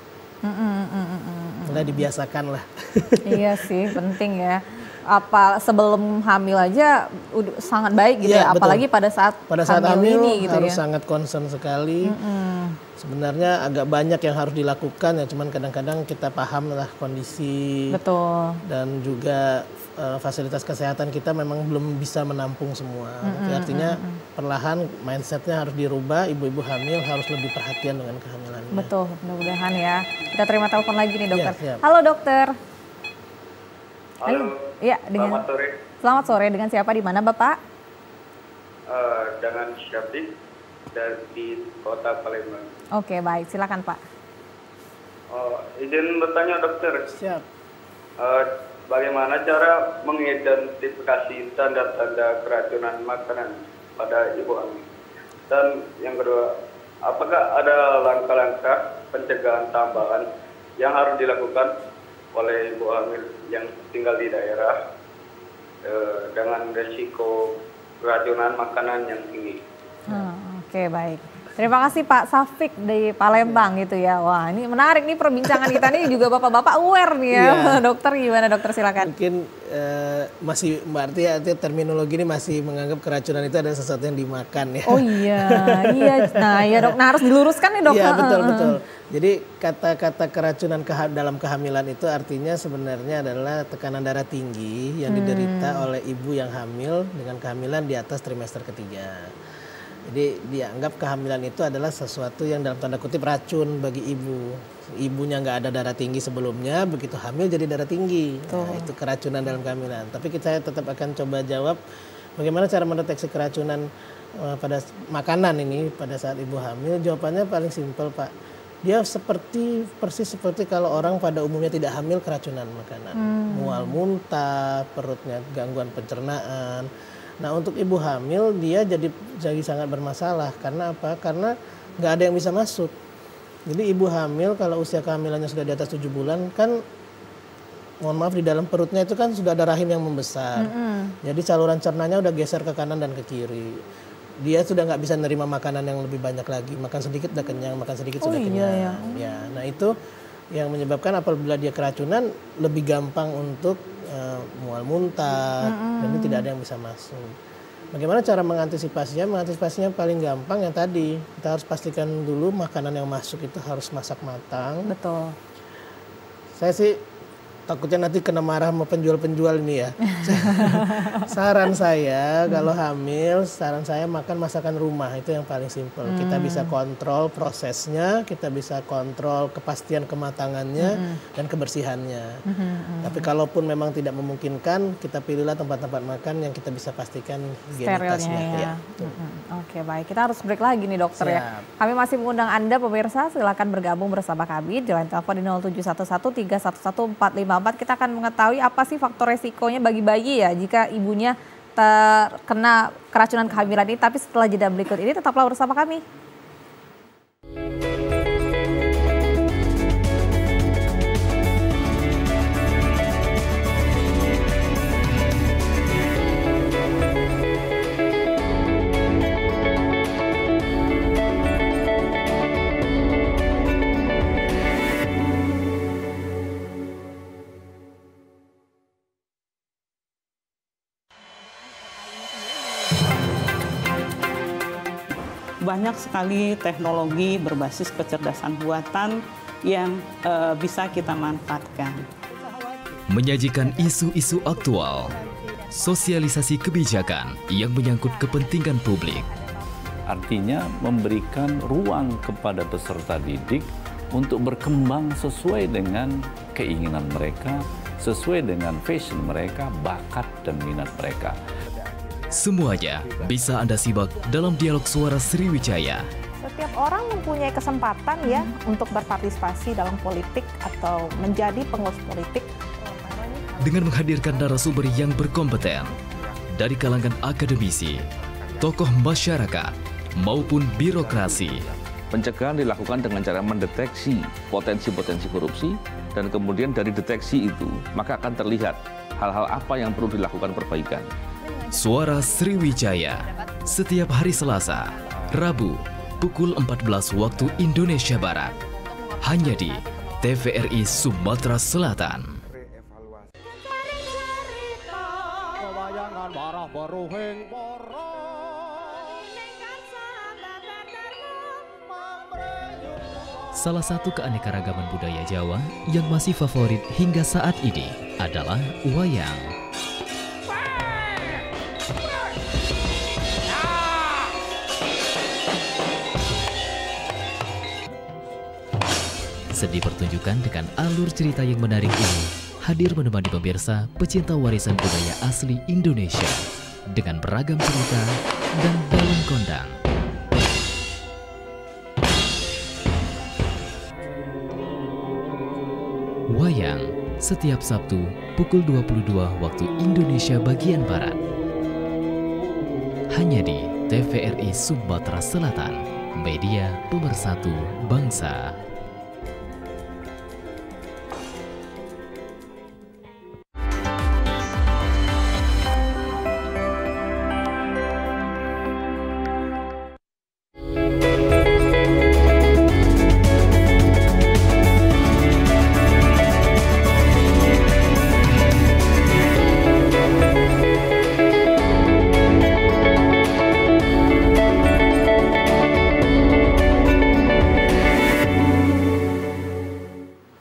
Mulai dibiasakan lah. Iya sih, penting ya. Apa sebelum hamil aja sangat baik gitu ya, apalagi pada saat hamil ini gitu harus ya. Sangat concern sekali. Sebenarnya agak banyak yang harus dilakukan ya, cuman kadang-kadang kita paham lah kondisi. Dan juga fasilitas kesehatan kita memang belum bisa menampung semua. Artinya perlahan mindsetnya harus dirubah, ibu-ibu hamil harus lebih perhatian dengan kehamilannya. Betul, mudah-mudahan ya. Kita terima telepon lagi nih dokter. Ya, halo dokter. Halo. Iya, Selamat sore. Selamat sore, dengan siapa di mana Bapak? Dengan Syafiq dari Kota Palembang. Oke, baik, silakan Pak. Izin bertanya dokter. Siap. Bagaimana cara mengidentifikasi tanda-tanda keracunan makanan pada ibu hamil? Dan yang kedua, apakah ada langkah-langkah pencegahan tambahan yang harus dilakukan oleh ibu hamil yang tinggal di daerah dengan risiko keracunan makanan yang tinggi? Oke, baik. Terima kasih Pak Safik di Palembang gitu ya. Wah ini menarik nih perbincangan kita nih, juga bapak-bapak aware nih ya. Dokter gimana dokter, silakan. Mungkin masih berarti terminologi ini masih menganggap keracunan itu ada sesuatu yang dimakan ya. Oh iya. Nah ya dok, harus diluruskan nih dok. Iya betul. Jadi kata-kata keracunan dalam kehamilan itu artinya sebenarnya adalah tekanan darah tinggi yang diderita oleh ibu yang hamil dengan kehamilan di atas trimester ketiga. Jadi dianggap kehamilan itu adalah sesuatu yang dalam tanda kutip racun bagi ibu. Ibunya nggak ada darah tinggi sebelumnya, begitu hamil jadi darah tinggi. Nah, itu keracunan dalam kehamilan. Tapi saya tetap akan coba jawab bagaimana cara mendeteksi keracunan pada makanan ini pada saat ibu hamil. Jawabannya paling simpel Pak. Dia persis seperti kalau orang pada umumnya tidak hamil keracunan makanan. Mual muntah, perutnya gangguan pencernaan. Nah untuk ibu hamil dia jadi sangat bermasalah. Karena apa? Karena nggak ada yang bisa masuk. Jadi ibu hamil kalau usia kehamilannya sudah di atas 7 bulan kan, mohon maaf, di dalam perutnya itu kan sudah ada rahim yang membesar. Jadi saluran cernanya udah geser ke kanan dan ke kiri. Dia sudah nggak bisa nerima makanan yang lebih banyak lagi. Makan sedikit udah kenyang, makan sedikit sudah kenyang. Ya, nah itu yang menyebabkan apabila dia keracunan lebih gampang untuk mual muntah dan ini tidak ada yang bisa masuk. Bagaimana cara mengantisipasinya? Mengantisipasinya paling gampang yang tadi, kita harus pastikan dulu makanan yang masuk itu harus masak matang. Betul. Saya sih takutnya nanti kena marah sama penjual-penjual ini ya. Saran saya kalau hamil, saran saya makan masakan rumah, itu yang paling simpel. Kita bisa kontrol prosesnya, kita bisa kontrol kepastian kematangannya dan kebersihannya. Tapi kalaupun memang tidak memungkinkan, kita pilihlah tempat-tempat makan yang kita bisa pastikan higienitasnya. Ya. Oke, baik. Kita harus break lagi nih dokter. Siap. Ya. Kami masih mengundang Anda pemirsa, silakan bergabung bersama kami di line telepon di 0711 311 454. Kita akan mengetahui apa sih faktor resikonya bagi bayi ya jika ibunya terkena keracunan kehamilan ini. Tapi setelah jeda berikut ini tetaplah bersama kami. banyak sekali teknologi berbasis kecerdasan buatan yang bisa kita manfaatkan. Menyajikan isu-isu aktual, sosialisasi kebijakan yang menyangkut kepentingan publik. Artinya memberikan ruang kepada peserta didik untuk berkembang sesuai dengan keinginan mereka, sesuai dengan passion mereka, bakat dan minat mereka. Semuanya bisa Anda simak dalam dialog suara Sriwijaya. Setiap orang mempunyai kesempatan ya untuk berpartisipasi dalam politik atau menjadi pengurus politik. Dengan menghadirkan narasumber yang berkompeten dari kalangan akademisi, tokoh masyarakat, maupun birokrasi. Pencegahan dilakukan dengan cara mendeteksi potensi-potensi korupsi, dan kemudian dari deteksi itu maka akan terlihat hal-hal apa yang perlu dilakukan perbaikan. Suara Sriwijaya, setiap hari Selasa, Rabu, pukul 14 waktu Indonesia Barat. Hanya di TVRI Sumatera Selatan. Salah satu keanekaragaman budaya Jawa yang masih favorit hingga saat ini adalah wayang. Seni pertunjukan dengan alur cerita yang menarik ini hadir menemani pemirsa pecinta warisan budaya asli Indonesia dengan beragam cerita dan daun kondang. Wayang setiap Sabtu pukul 22 waktu Indonesia bagian Barat. Hanya di TVRI Sumatera Selatan, media pemersatu bangsa.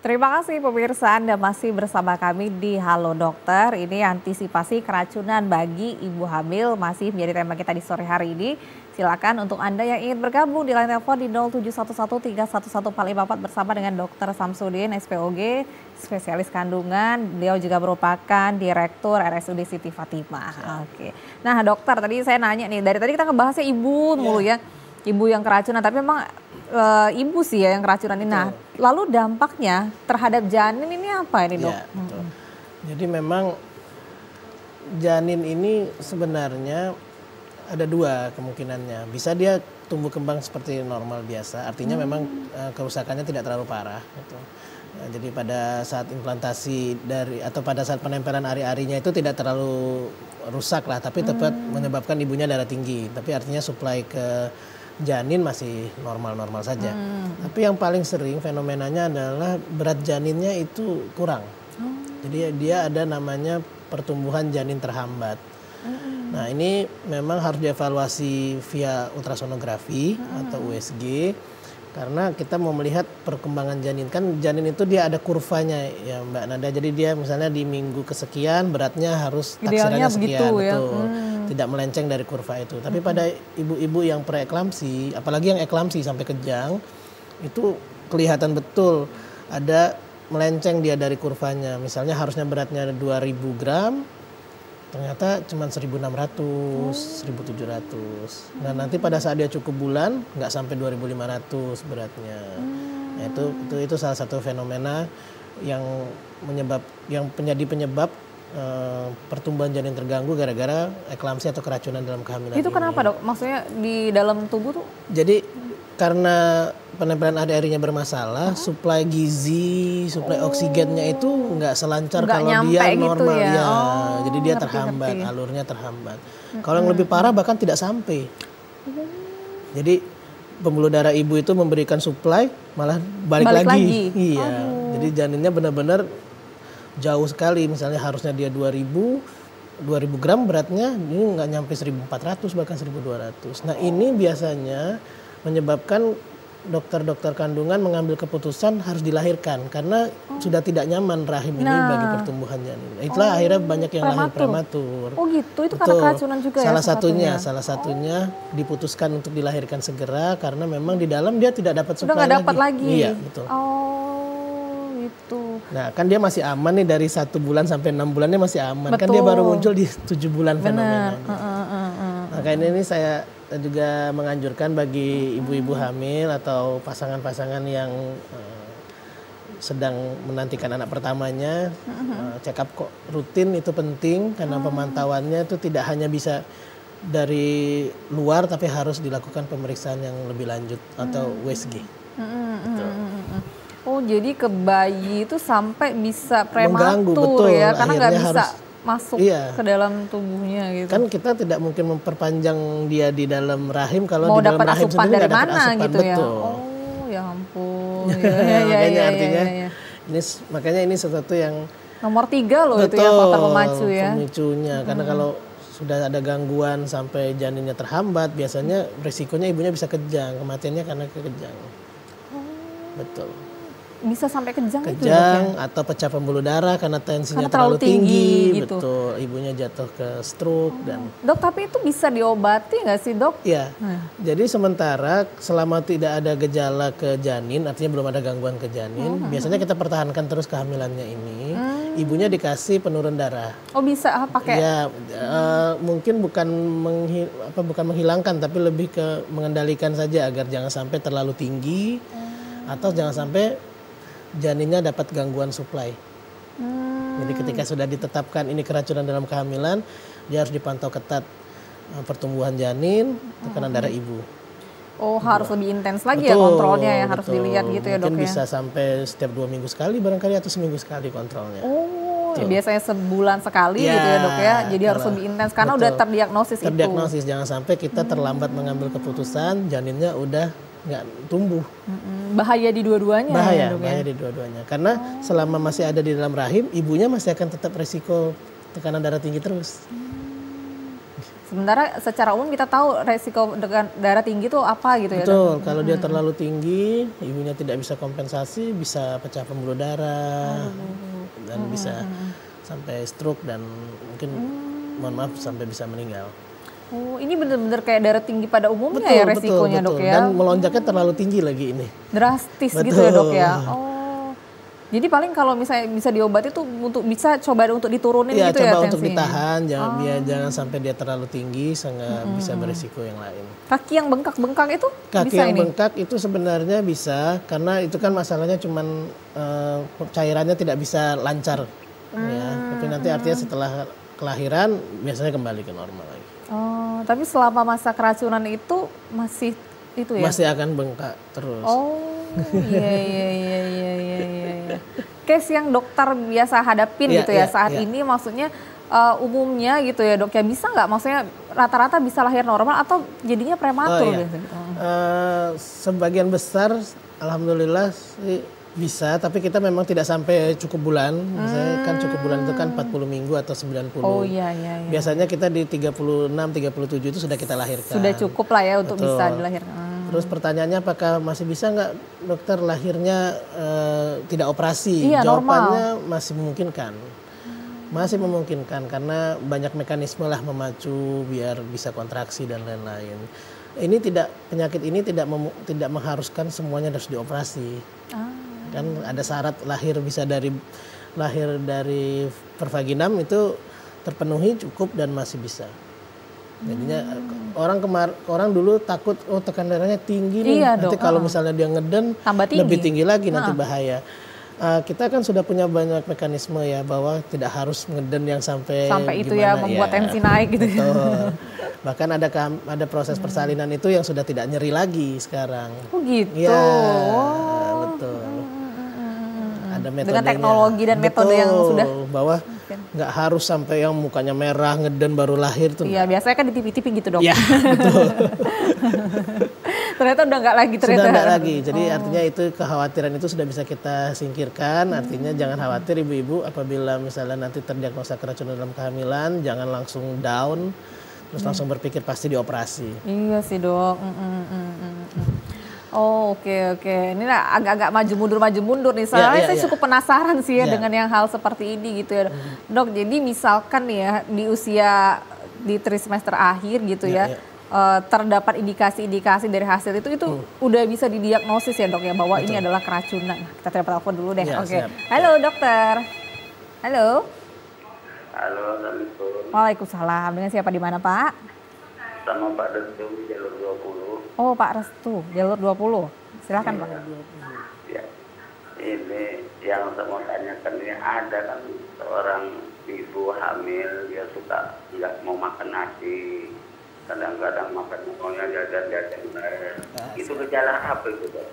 Terima kasih pemirsa, Anda masih bersama kami di Halo Dokter. Ini antisipasi keracunan bagi ibu hamil masih menjadi tema kita di sore hari ini. Silakan untuk Anda yang ingin bergabung di line telepon di 07113114544 bersama dengan Dr. Samsudin, SPOG, spesialis kandungan. Beliau juga merupakan Direktur RSUD Siti Fatimah. Oke. Nah dokter, tadi saya nanya nih, dari tadi kita ngebahasnya ibu mulu ya. Ibu yang keracunan, tapi memang ibu sih ya yang keracunan ini. Nah, lalu dampaknya terhadap janin ini apa ini dok? Ya, betul. Jadi memang janin ini sebenarnya ada dua kemungkinannya. Bisa dia tumbuh kembang seperti normal biasa, artinya memang kerusakannya tidak terlalu parah. Gitu. Nah, jadi pada saat implantasi atau pada saat penempelan ari-arinya itu tidak terlalu rusak lah, tapi tetap menyebabkan ibunya darah tinggi. Tapi artinya suplai ke janin masih normal-normal saja. Tapi yang paling sering fenomenanya adalah berat janinnya itu kurang. Jadi dia ada namanya pertumbuhan janin terhambat. Nah ini memang harus dievaluasi via ultrasonografi atau USG. Karena kita mau melihat perkembangan janin. Kan janin itu dia ada kurvanya ya Mbak Nada. Jadi dia misalnya di minggu kesekian beratnya harus taksirannya sekian. Ya. Betul. Tidak melenceng dari kurva itu. Tapi pada ibu-ibu yang preeklamsi, apalagi yang eklamsi sampai kejang, itu kelihatan betul ada melenceng dia dari kurvanya. Misalnya harusnya beratnya 2.000 gram, ternyata cuma 1.600, 1.700. Nah nanti pada saat dia cukup bulan, nggak sampai 2.500 beratnya. Nah, itu salah satu fenomena yang menjadi penyebab pertumbuhan janin terganggu gara-gara eklamsi atau keracunan dalam kehamilan. Itu kenapa dok? Maksudnya di dalam tubuh tuh? Jadi karena penempelan ari-arinya bermasalah, suplai gizi, suplai oksigennya itu nggak selancar kalau dia normal gitu ya. Jadi dia terhambat, alurnya terhambat. Kalau yang lebih parah bahkan tidak sampai. Jadi pembuluh darah ibu itu memberikan suplai malah balik lagi. Iya. Jadi janinnya benar-benar jauh sekali, misalnya harusnya dia 2.000 2000 gram beratnya ini nggak nyampe 1400 bahkan 1200. Nah ini biasanya menyebabkan dokter-dokter kandungan mengambil keputusan harus dilahirkan karena sudah tidak nyaman rahim ini bagi pertumbuhan janin. Itulah akhirnya banyak yang lahir prematur. Oh gitu, itu karena keracunan juga Salah satunya diputuskan untuk dilahirkan segera karena memang di dalam dia tidak dapat suplai lagi. Udah nggak dapat lagi. Iya betul. Oh gitu. Nah kan dia masih aman nih dari 1 bulan sampai 6 bulannya masih aman. Betul. Kan dia baru muncul di 7 bulan fenomenanya. Makanya ini saya juga menganjurkan bagi ibu-ibu hamil atau pasangan-pasangan yang sedang menantikan anak pertamanya, check up kok rutin itu penting karena pemantauannya itu tidak hanya bisa dari luar tapi harus dilakukan pemeriksaan yang lebih lanjut atau USG. Oh jadi ke bayi itu sampai bisa prematur mengganggu, betul. Ya karena nggak bisa masuk iya. ke dalam tubuhnya gitu. Kan kita tidak mungkin memperpanjang dia di dalam rahim kalau mau di dalam rahim asupan sendiri dari dapat mana asupan, gitu betul. Ya. Oh ya ampun. Makanya artinya makanya ini sesuatu yang nomor 3 loh betul, itu ya faktor pemacu ya. Pemicunya karena kalau sudah ada gangguan sampai janinnya terhambat biasanya resikonya ibunya bisa kejang, kematiannya karena kejang. Betul. Bisa sampai kejang itu ya? Atau pecah pembuluh darah karena tensinya terlalu tinggi gitu. Betul, ibunya jatuh ke stroke dan Dok, tapi itu bisa diobati nggak sih dok? Iya, jadi sementara selama tidak ada gejala ke janin, artinya belum ada gangguan ke janin, biasanya kita pertahankan terus kehamilannya ini, ibunya dikasih penurun darah. Oh bisa pakai? Ya, mungkin bukan menghilangkan tapi lebih ke mengendalikan saja agar jangan sampai terlalu tinggi atau jangan sampai janinnya dapat gangguan suplai. Jadi ketika sudah ditetapkan ini keracunan dalam kehamilan, dia harus dipantau ketat pertumbuhan janin, tekanan darah ibu. Oh harus lebih intens lagi ya kontrolnya ya harus dilihat gitu ya dok ya. Mungkin bisa sampai setiap 2 minggu sekali barangkali atau seminggu sekali kontrolnya. Oh ya biasanya sebulan sekali gitu ya dok ya. Jadi harus lebih intens karena udah terdiagnosis itu. Terdiagnosis, jangan sampai kita terlambat mengambil keputusan, janinnya udah nggak tumbuh. Bahaya di dua-duanya. Bahaya di dua-duanya. Karena selama masih ada di dalam rahim, ibunya masih akan tetap resiko tekanan darah tinggi terus. Sementara secara umum kita tahu resiko darah tinggi itu apa gitu ya. Betul, kalau dia terlalu tinggi, ibunya tidak bisa kompensasi, bisa pecah pembuluh darah dan bisa sampai stroke dan mungkin mohon maaf sampai bisa meninggal. Oh, ini benar-benar kayak darah tinggi pada umumnya ya resikonya dok ya. Dan melonjaknya terlalu tinggi lagi ini. Drastis gitu ya dok ya. Oh, jadi paling kalau misalnya bisa diobati tuh untuk bisa coba untuk diturunin gitu ya coba untuk tensinya. ditahan, jangan sampai dia terlalu tinggi sehingga bisa berisiko yang lain. Kaki yang bengkak-bengkak itu Kaki bisa yang ini? bengkak itu sebenarnya bisa karena itu kan masalahnya cuman cairannya tidak bisa lancar. Ya. Tapi nanti artinya setelah kelahiran biasanya kembali ke normal lagi. Oh, tapi selama masa keracunan itu masih itu ya? Masih akan bengkak terus. Oh, iya. Case yang dokter biasa hadapin gitu ya saat ini maksudnya umumnya gitu ya dok ya bisa nggak? Maksudnya rata-rata bisa lahir normal atau jadinya prematur? Sebagian besar alhamdulillah sih bisa, tapi kita memang tidak sampai cukup bulan. Misalnya kan cukup bulan itu kan 40 minggu atau 90. Oh iya. Biasanya kita di 36, 37 itu sudah kita lahirkan. Sudah cukup lah ya untuk bisa dilahirkan. Terus pertanyaannya apakah masih bisa nggak dokter lahirnya tidak operasi? Iya, Jawabannya normal. masih memungkinkan. Masih memungkinkan karena banyak mekanisme lah memacu biar bisa kontraksi dan lain-lain. Penyakit ini tidak mengharuskan semuanya harus dioperasi. Kan ada syarat lahir dari pervaginam itu terpenuhi cukup dan masih bisa. Jadinya orang dulu takut tekanan darahnya tinggi nih. Iya, nanti kalau misalnya dia ngeden lebih tinggi lagi nanti bahaya. Kita kan sudah punya banyak mekanisme ya bahwa tidak harus ngeden yang sampai itu ya membuat tensi naik gitu. Betul. Bahkan ada proses persalinan itu yang sudah tidak nyeri lagi sekarang. Oh gitu. Ya, betul. Ada metodenya. Dengan teknologi dan metode yang sudah bahwa nggak harus sampai yang mukanya merah ngeden baru lahir tuh. Iya, biasanya kan di TV-TV gitu dok. Iya, betul. Ternyata udah nggak lagi. Sudah nggak lagi. Jadi artinya itu kekhawatiran itu sudah bisa kita singkirkan. Artinya jangan khawatir ibu-ibu apabila misalnya nanti terdiagnosa keracunan dalam kehamilan, jangan langsung down, terus langsung berpikir pasti dioperasi. Iya sih dok. Oh oke. Ini agak-agak maju mundur nih. Soalnya saya cukup penasaran sih ya dengan yang hal seperti ini gitu ya dok. Jadi misalkan nih ya di usia di trimester akhir gitu terdapat indikasi-indikasi dari hasil itu udah bisa didiagnosis ya dok ya bahwa ini adalah keracunan. Kita telepon dulu deh. Oke. Halo dokter. Halo. Halo, Assalamualaikum. Waalaikumsalam. Dengan siapa di mana Pak? Sama Pak Restu, jalur 20. Oh Pak Restu, jalur 20. Silakan Pak. Ya, ini yang saya mau tanyakan ini ada kan seorang ibu hamil, dia suka nggak mau makan nasi, kadang-kadang makan maunya jajan-jajan. Itu gejala apa itu dok?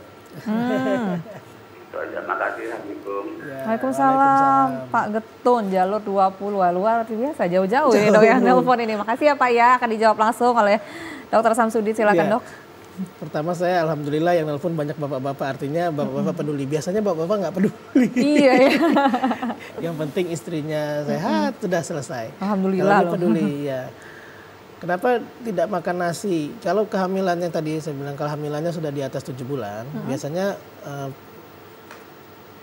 Itu aja, makasih. Assalamualaikum. Waalaikumsalam. Pak Getun, jalur 20. Luar biasa, jauh-jauh ya dok yang nelpon ini. Makasih ya Pak ya, akan dijawab langsung oleh Dr. Samsudin. Silakan dok. Pertama saya alhamdulillah yang nelpon banyak bapak-bapak, artinya bapak-bapak peduli. Biasanya bapak-bapak nggak peduli. Iya ya. Yang penting istrinya sehat, sudah selesai. Alhamdulillah. Kalau peduli ya. Kenapa tidak makan nasi? Kalau kehamilannya tadi saya bilang kehamilannya sudah di atas 7 bulan, biasanya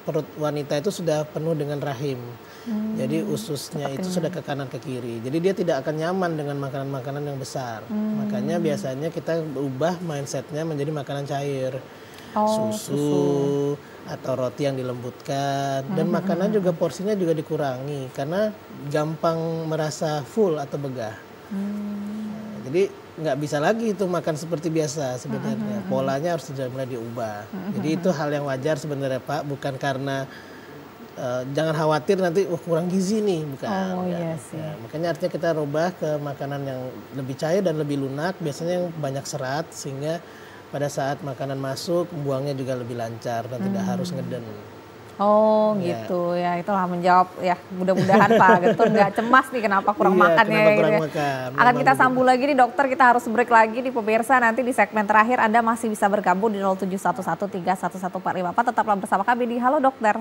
perut wanita itu sudah penuh dengan rahim. Jadi ususnya itu sudah ke kanan ke kiri. Jadi dia tidak akan nyaman dengan makanan-makanan yang besar. Makanya biasanya kita berubah mindsetnya menjadi makanan cair. Susu atau roti yang dilembutkan. Dan makanan juga porsinya juga dikurangi. Karena gampang merasa full atau begah. Jadi nggak bisa lagi itu makan seperti biasa sebenarnya. Polanya harus sudah mulai diubah. Jadi itu hal yang wajar sebenarnya Pak. Bukan karena jangan khawatir nanti kurang gizi nih, bukan. Makanya artinya kita rubah ke makanan yang lebih cair dan lebih lunak, biasanya yang banyak serat sehingga pada saat makanan masuk buangnya juga lebih lancar dan tidak harus ngeden. Gitu ya, itulah menjawab ya. Mudah-mudahan Pak Getun nggak cemas nih kenapa kurang makannya. Akan kita sambung lagi nih dokter, kita harus break lagi nih pemirsa. Nanti di segmen terakhir Anda masih bisa bergabung di 07113114454. Tetaplah bersama kami di Halo Dokter.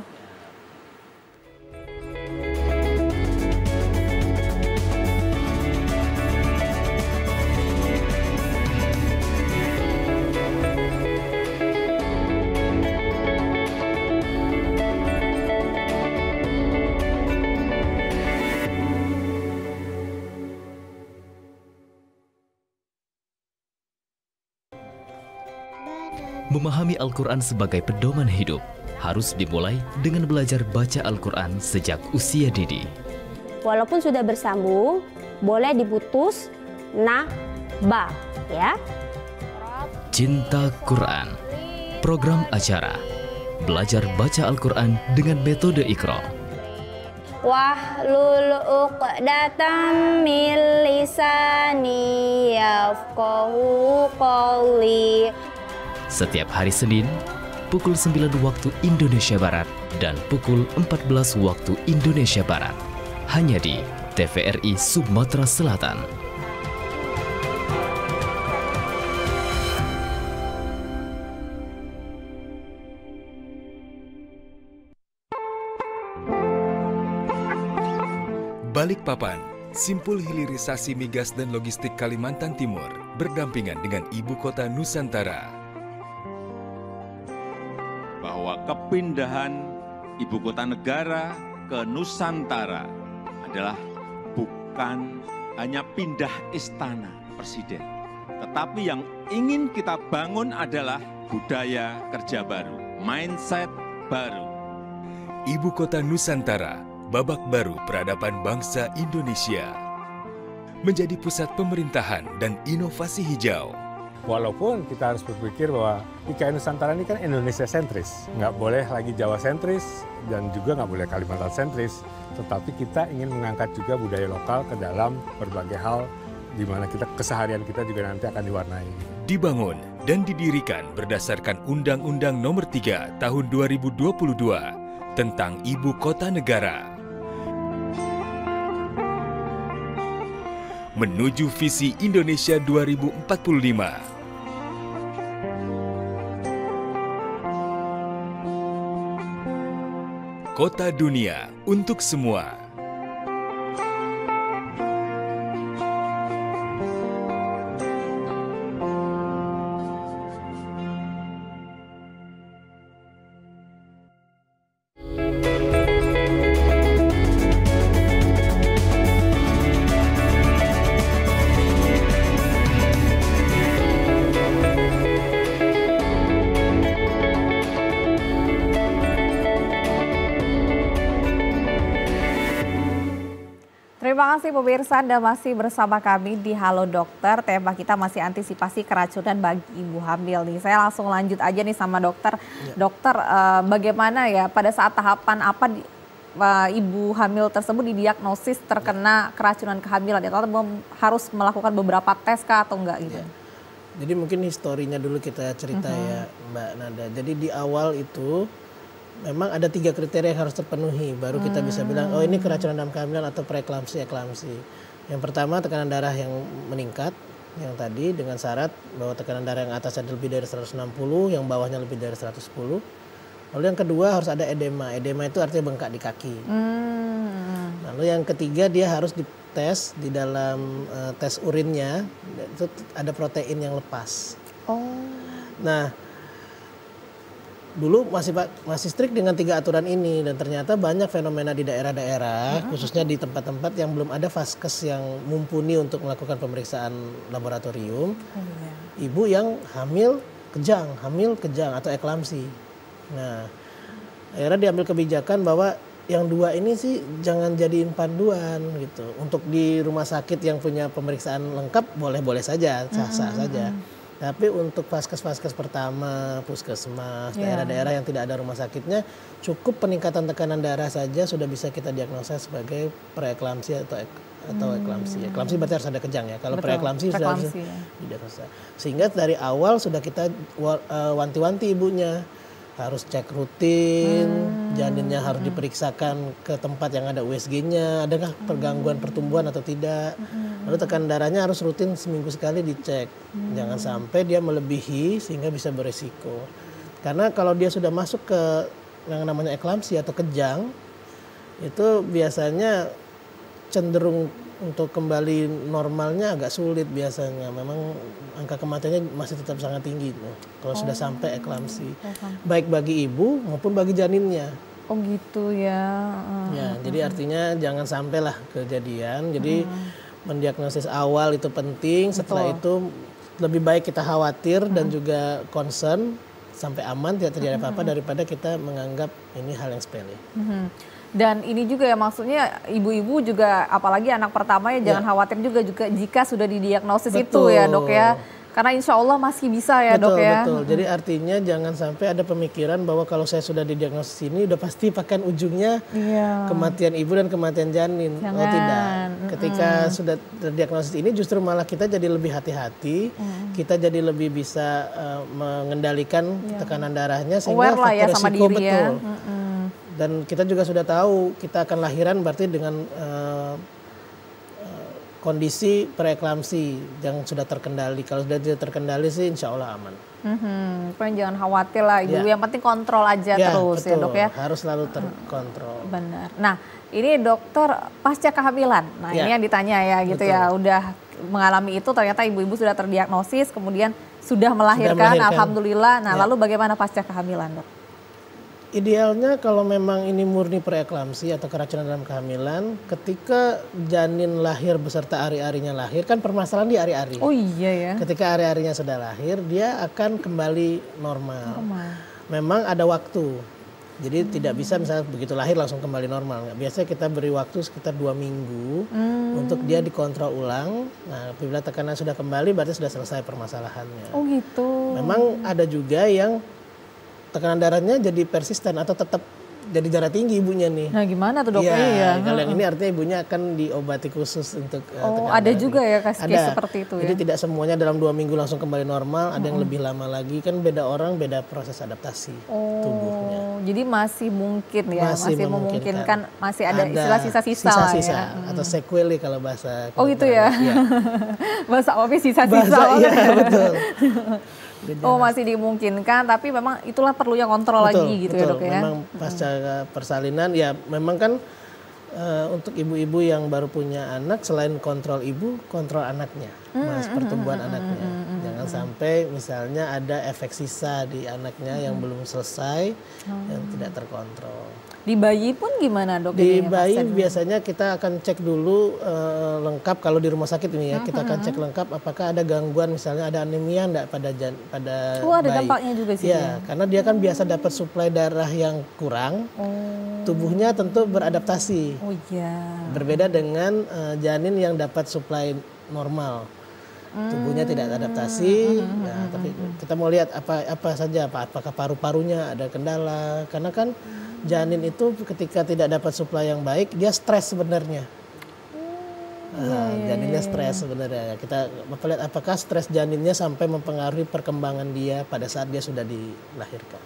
Memahami Al-Quran sebagai pedoman hidup harus dimulai dengan belajar baca Al-Quran sejak usia dini. Walaupun sudah bersambung, boleh diputus ba ya. Cinta Quran, program acara belajar baca Al-Quran dengan metode Iqra. Wahlul 'uqdatam min lisani yafqahu qawli. Setiap hari Senin, pukul 9 waktu Indonesia Barat dan pukul 14 waktu Indonesia Barat. Hanya di TVRI Sumatera Selatan. Balikpapan, simpul hilirisasi migas dan logistik Kalimantan Timur, berdampingan dengan Ibu Kota Nusantara. Bahwa kepindahan ibu kota negara ke Nusantara adalah bukan hanya pindah istana presiden, tetapi yang ingin kita bangun adalah budaya kerja baru, mindset baru. Ibu Kota Nusantara, babak baru peradaban bangsa Indonesia. Menjadi pusat pemerintahan dan inovasi hijau. Walaupun kita harus berpikir bahwa IKN Nusantara ini kan Indonesia sentris, nggak boleh lagi Jawa sentris dan juga nggak boleh Kalimantan sentris, tetapi kita ingin mengangkat juga budaya lokal ke dalam berbagai hal di mana kita keseharian kita juga nanti akan diwarnai. Dibangun dan didirikan berdasarkan Undang-Undang Nomor 3 Tahun 2022 tentang Ibu Kota Negara. Menuju visi Indonesia 2045. Kota Dunia untuk semua. Terima kasih pemirsa, Anda masih bersama kami di Halo Dokter. Tema kita masih antisipasi keracunan bagi ibu hamil nih. Saya langsung lanjut aja nih sama dokter. Dokter, bagaimana ya pada saat tahapan apa ibu hamil tersebut didiagnosis terkena keracunan kehamilan? Atau harus melakukan beberapa tes kah atau enggak gitu? Jadi mungkin historinya dulu kita cerita ya Mbak Nada. Jadi di awal itu memang ada 3 kriteria yang harus terpenuhi baru kita bisa bilang oh ini keracunan dalam kehamilan atau preeklamsi, eklamsi. Yang pertama tekanan darah yang meningkat yang tadi dengan syarat bahwa tekanan darah yang atasnya lebih dari 160, yang bawahnya lebih dari 110. Lalu yang kedua harus ada edema. Edema itu artinya bengkak di kaki. Lalu yang ketiga dia harus dites di dalam tes urinnya itu ada protein yang lepas. Nah, dulu masih strict dengan 3 aturan ini dan ternyata banyak fenomena di daerah-daerah khususnya di tempat-tempat yang belum ada vaskes yang mumpuni untuk melakukan pemeriksaan laboratorium. Ibu yang hamil kejang atau eklamsi. Nah, akhirnya diambil kebijakan bahwa yang 2 ini sih jangan jadiin panduan gitu. Untuk di rumah sakit yang punya pemeriksaan lengkap boleh-boleh saja, sah-sah saja. Tapi untuk vaskes-vaskes pertama, puskesmas, daerah-daerah yang tidak ada rumah sakitnya, cukup peningkatan tekanan darah saja sudah bisa kita diagnosa sebagai preeklamsi atau eklamsi. Eklamsi berarti harus ada kejang ya. Kalau preeklamsi sudah bisa didiagnosa. Sehingga dari awal sudah kita wanti-wanti ibunya. Harus cek rutin, janinnya harus diperiksakan ke tempat yang ada USG-nya, adakah pergangguan pertumbuhan atau tidak. Lalu tekanan darahnya harus rutin seminggu sekali dicek. Jangan sampai dia melebihi sehingga bisa beresiko. Karena kalau dia sudah masuk ke yang namanya eklamsi atau kejang, itu biasanya cenderung untuk kembali normalnya agak sulit biasanya. Memang angka kematiannya masih tetap sangat tinggi tuh kalau sudah sampai eklamsi. Baik bagi ibu maupun bagi janinnya. Oh gitu ya. Jadi artinya jangan sampailah kejadian. Jadi mendiagnosis awal itu penting. Setelah itu lebih baik kita khawatir dan juga concern sampai aman tidak terjadi apa-apa daripada kita menganggap ini hal yang sepele. Dan ini juga ya maksudnya ibu-ibu juga apalagi anak pertama ya jangan khawatir juga jika sudah didiagnosis itu ya dok ya. Karena insya Allah masih bisa ya dok ya. Betul. Jadi artinya jangan sampai ada pemikiran bahwa kalau saya sudah didiagnosis ini udah pasti pakan ujungnya kematian ibu dan kematian janin. Oh tidak. Ketika sudah terdiagnosis ini justru malah kita jadi lebih hati-hati. Kita jadi lebih bisa mengendalikan tekanan darahnya sehingga faktor ya sama resiko diri betul. Dan kita juga sudah tahu kita akan lahiran berarti dengan kondisi preeklamsi yang sudah terkendali. Kalau sudah tidak terkendali sih insya Allah aman. Pokoknya jangan khawatir lah ibu, yang penting kontrol aja terus betul. Ya dok ya. Harus selalu terkontrol. Benar. Nah ini dokter pasca kehamilan, ini yang ditanya ya gitu ya. Udah mengalami itu ternyata ibu-ibu sudah terdiagnosis kemudian sudah melahirkan. Alhamdulillah. Nah lalu bagaimana pasca kehamilan dok? Idealnya kalau memang ini murni preeklamsi atau keracunan dalam kehamilan, ketika janin lahir beserta ari-arinya lahir, kan permasalahan di ari-ari. Oh iya ya. Ketika ari-arinya sudah lahir, dia akan kembali normal. Memang ada waktu. Jadi tidak bisa misalnya begitu lahir langsung kembali normal. Biasanya kita beri waktu sekitar 2 minggu untuk dia dikontrol ulang. Nah, apabila tekanan sudah kembali berarti sudah selesai permasalahannya. Oh gitu. Memang ada juga yang tekanan darahnya jadi persisten atau tetap jadi darah tinggi ibunya nih. Nah gimana tuh dok? Iya, kalau yang ini artinya ibunya akan diobati khusus untuk ada juga ya case seperti itu ya? Jadi tidak semuanya dalam 2 minggu langsung kembali normal, ada yang lebih lama lagi. Kan beda orang, beda proses adaptasi tubuhnya. Jadi masih mungkin ya, masih memungkinkan, masih ada istilah sisa-sisa ya. Atau sequelae kalau bahasa. Oh gitu ya? Bahasa apa sisa-sisa? Iya betul. Oh, masih dimungkinkan, tapi memang itulah perlunya kontrol lagi gitu ya dok ya. Memang pasca persalinan ya memang kan untuk ibu-ibu yang baru punya anak, selain kontrol ibu, kontrol anaknya, pertumbuhan anaknya. Jangan sampai misalnya ada efek sisa di anaknya yang belum selesai, yang tidak terkontrol. Di bayi pun gimana dok? Di bayi biasanya kita akan cek dulu lengkap kalau di rumah sakit ini ya, kita akan cek lengkap apakah ada gangguan, misalnya ada anemia enggak pada ada bayi. dampaknya juga sih. Ya, karena dia kan biasa dapat suplai darah yang kurang, tubuhnya tentu beradaptasi. Oh iya. Berbeda dengan janin yang dapat suplai normal. Tubuhnya tidak adaptasi. Nah, tapi kita mau lihat apa saja, apakah paru-parunya ada kendala. Karena kan janin itu ketika tidak dapat suplai yang baik, dia stres sebenarnya. Janinnya stres sebenarnya. Kita lihat apakah stres janinnya sampai mempengaruhi perkembangan dia pada saat dia sudah dilahirkan.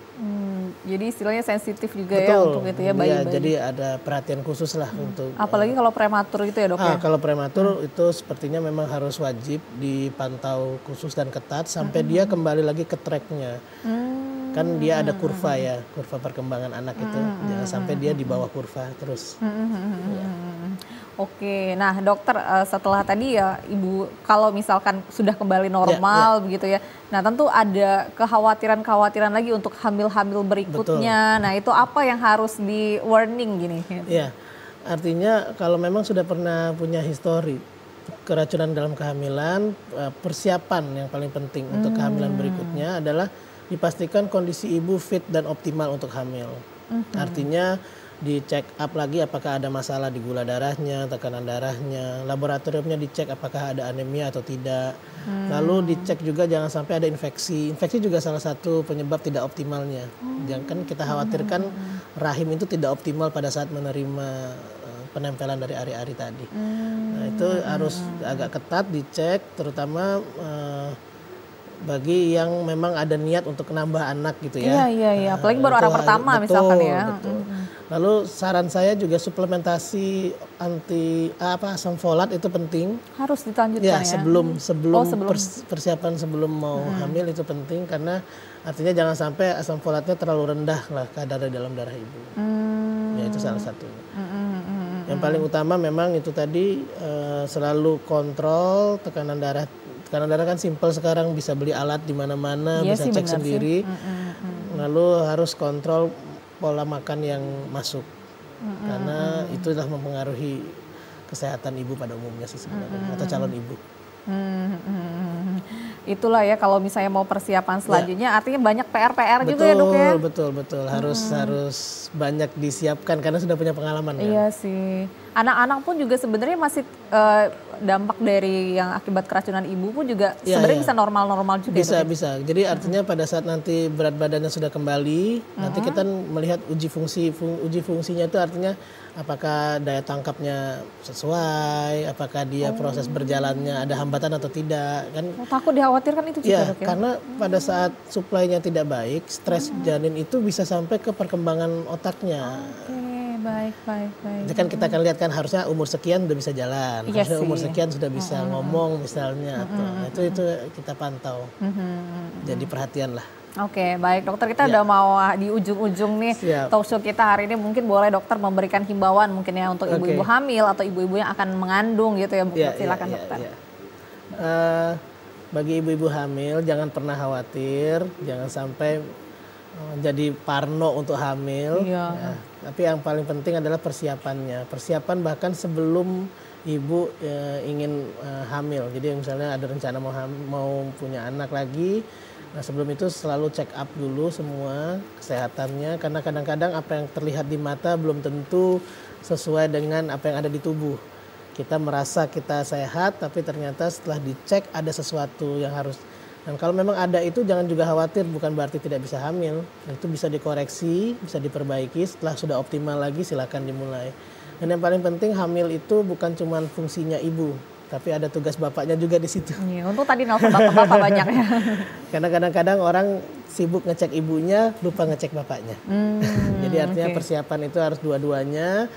Jadi istilahnya sensitif juga ya untuk itu ya bayi-bayi. Jadi ada perhatian khusus lah untuk. Apalagi kalau prematur gitu ya dok ya? Kalau prematur itu sepertinya memang harus wajib dipantau khusus dan ketat sampai dia kembali lagi ke tracknya. Kan dia ada kurva ya, kurva perkembangan anak itu. Jangan sampai dia di bawah kurva terus. Oke, nah dokter setelah tadi ya ibu kalau misalkan sudah kembali normal begitu ya, nah tentu ada kekhawatiran lagi untuk hamil-hamil berikutnya. Betul. Nah itu apa yang harus di warning gini? Ya, artinya kalau memang sudah pernah punya histori keracunan dalam kehamilan, persiapan yang paling penting untuk kehamilan berikutnya adalah dipastikan kondisi ibu fit dan optimal untuk hamil. Artinya dicek up lagi apakah ada masalah di gula darahnya, tekanan darahnya, laboratoriumnya dicek apakah ada anemia atau tidak. Lalu dicek juga jangan sampai ada infeksi. Infeksi juga salah satu penyebab tidak optimalnya. Jangan kan kita khawatirkan rahim itu tidak optimal pada saat menerima penempelan dari ari-ari tadi. Nah, itu harus agak ketat dicek, terutama bagi yang memang ada niat untuk menambah anak gitu ya. Iya. Apalagi baru anak pertama misalkan ya. Betul. Lalu saran saya juga suplementasi asam folat itu penting. Harus dilanjutkan ya. Sebelum persiapan sebelum mau hamil itu penting karena artinya jangan sampai asam folatnya terlalu rendah lah kadarnya dalam darah ibu. Ya itu salah satunya. Yang paling utama memang itu tadi selalu kontrol tekanan darah. Tekanan darah kan simpel sekarang, bisa beli alat di mana-mana, bisa cek sendiri. Lalu harus kontrol pola makan yang masuk. Karena itulah mempengaruhi kesehatan ibu pada umumnya sih sebenarnya, atau calon ibu. Itulah ya kalau misalnya mau persiapan selanjutnya artinya banyak PR juga ya dok ya. Betul. Harus banyak disiapkan karena sudah punya pengalaman kan. Iya sih. Anak-anak pun juga sebenarnya masih dampak dari yang akibat keracunan ibu pun juga sebenarnya bisa normal-normal juga. Bisa. Jadi artinya pada saat nanti berat badannya sudah kembali, nanti kita melihat uji fungsinya itu artinya apakah daya tangkapnya sesuai, apakah dia proses berjalannya ada hambatan atau tidak kan. Takut dikhawatirkan itu juga dok ya. Karena pada saat suplainya tidak baik, stres janin itu bisa sampai ke perkembangan otaknya. Baik. Jadi kan kita akan lihat kan harusnya umur sekian sudah bisa jalan, harusnya umur sekian sudah bisa ngomong misalnya, atau itu kita pantau. Jadi perhatian lah. Oke, baik dokter, kita udah mau di ujung-ujung nih talk show kita hari ini. Mungkin boleh dokter memberikan himbauan mungkin ya untuk ibu-ibu hamil atau ibu-ibu yang akan mengandung gitu ya, Bu. Silakan dokter. Bagi ibu-ibu hamil jangan pernah khawatir, jangan sampai jadi parno untuk hamil. Tapi yang paling penting adalah persiapannya. Persiapan bahkan sebelum ibu ingin hamil. Jadi misalnya ada rencana mau punya anak lagi. Nah sebelum itu selalu check up dulu semua kesehatannya. Karena kadang-kadang apa yang terlihat di mata belum tentu sesuai dengan apa yang ada di tubuh. Kita merasa kita sehat tapi ternyata setelah dicek ada sesuatu yang harus. Dan kalau memang ada itu jangan juga khawatir, bukan berarti tidak bisa hamil. Itu bisa dikoreksi, bisa diperbaiki, setelah sudah optimal lagi silakan dimulai. Dan yang paling penting hamil itu bukan cuma fungsinya ibu, tapi ada tugas bapaknya juga di situ. Untuk tadi nelfon bapak-bapak banyak ya. Karena kadang-kadang orang sibuk ngecek ibunya, lupa ngecek bapaknya. Jadi artinya persiapan itu harus dua-duanya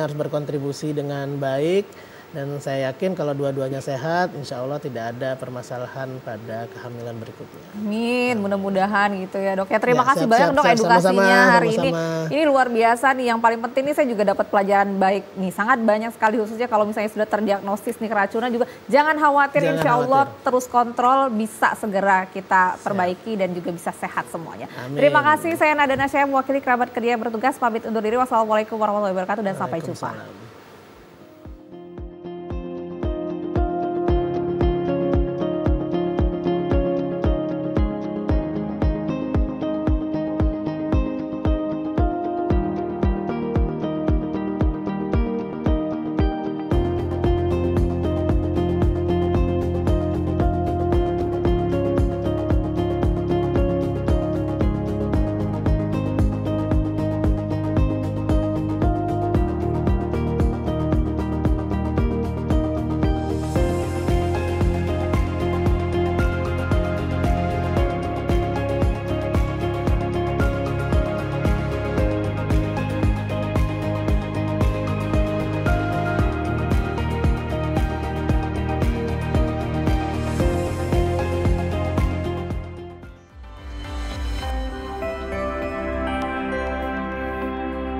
harus berkontribusi dengan baik. Dan saya yakin kalau dua-duanya sehat, insya Allah tidak ada permasalahan pada kehamilan berikutnya. Amin, mudah-mudahan gitu ya dok. Ya terima Ya, kasih siap, banyak siap, dok siap. edukasinya Sama-sama, hari sama-sama. ini luar biasa nih. Yang paling penting nih saya juga dapat pelajaran baik nih, sangat banyak sekali khususnya kalau misalnya sudah terdiagnosis nih keracunan juga jangan khawatir, Jangan insya Allah khawatir. terus kontrol, bisa segera kita perbaiki dan juga bisa sehat semuanya. Amin. Terima kasih, saya Nada Nasya mewakili kerabat kerja yang bertugas pamit undur diri. Wassalamualaikum warahmatullahi wabarakatuh dan sampai jumpa.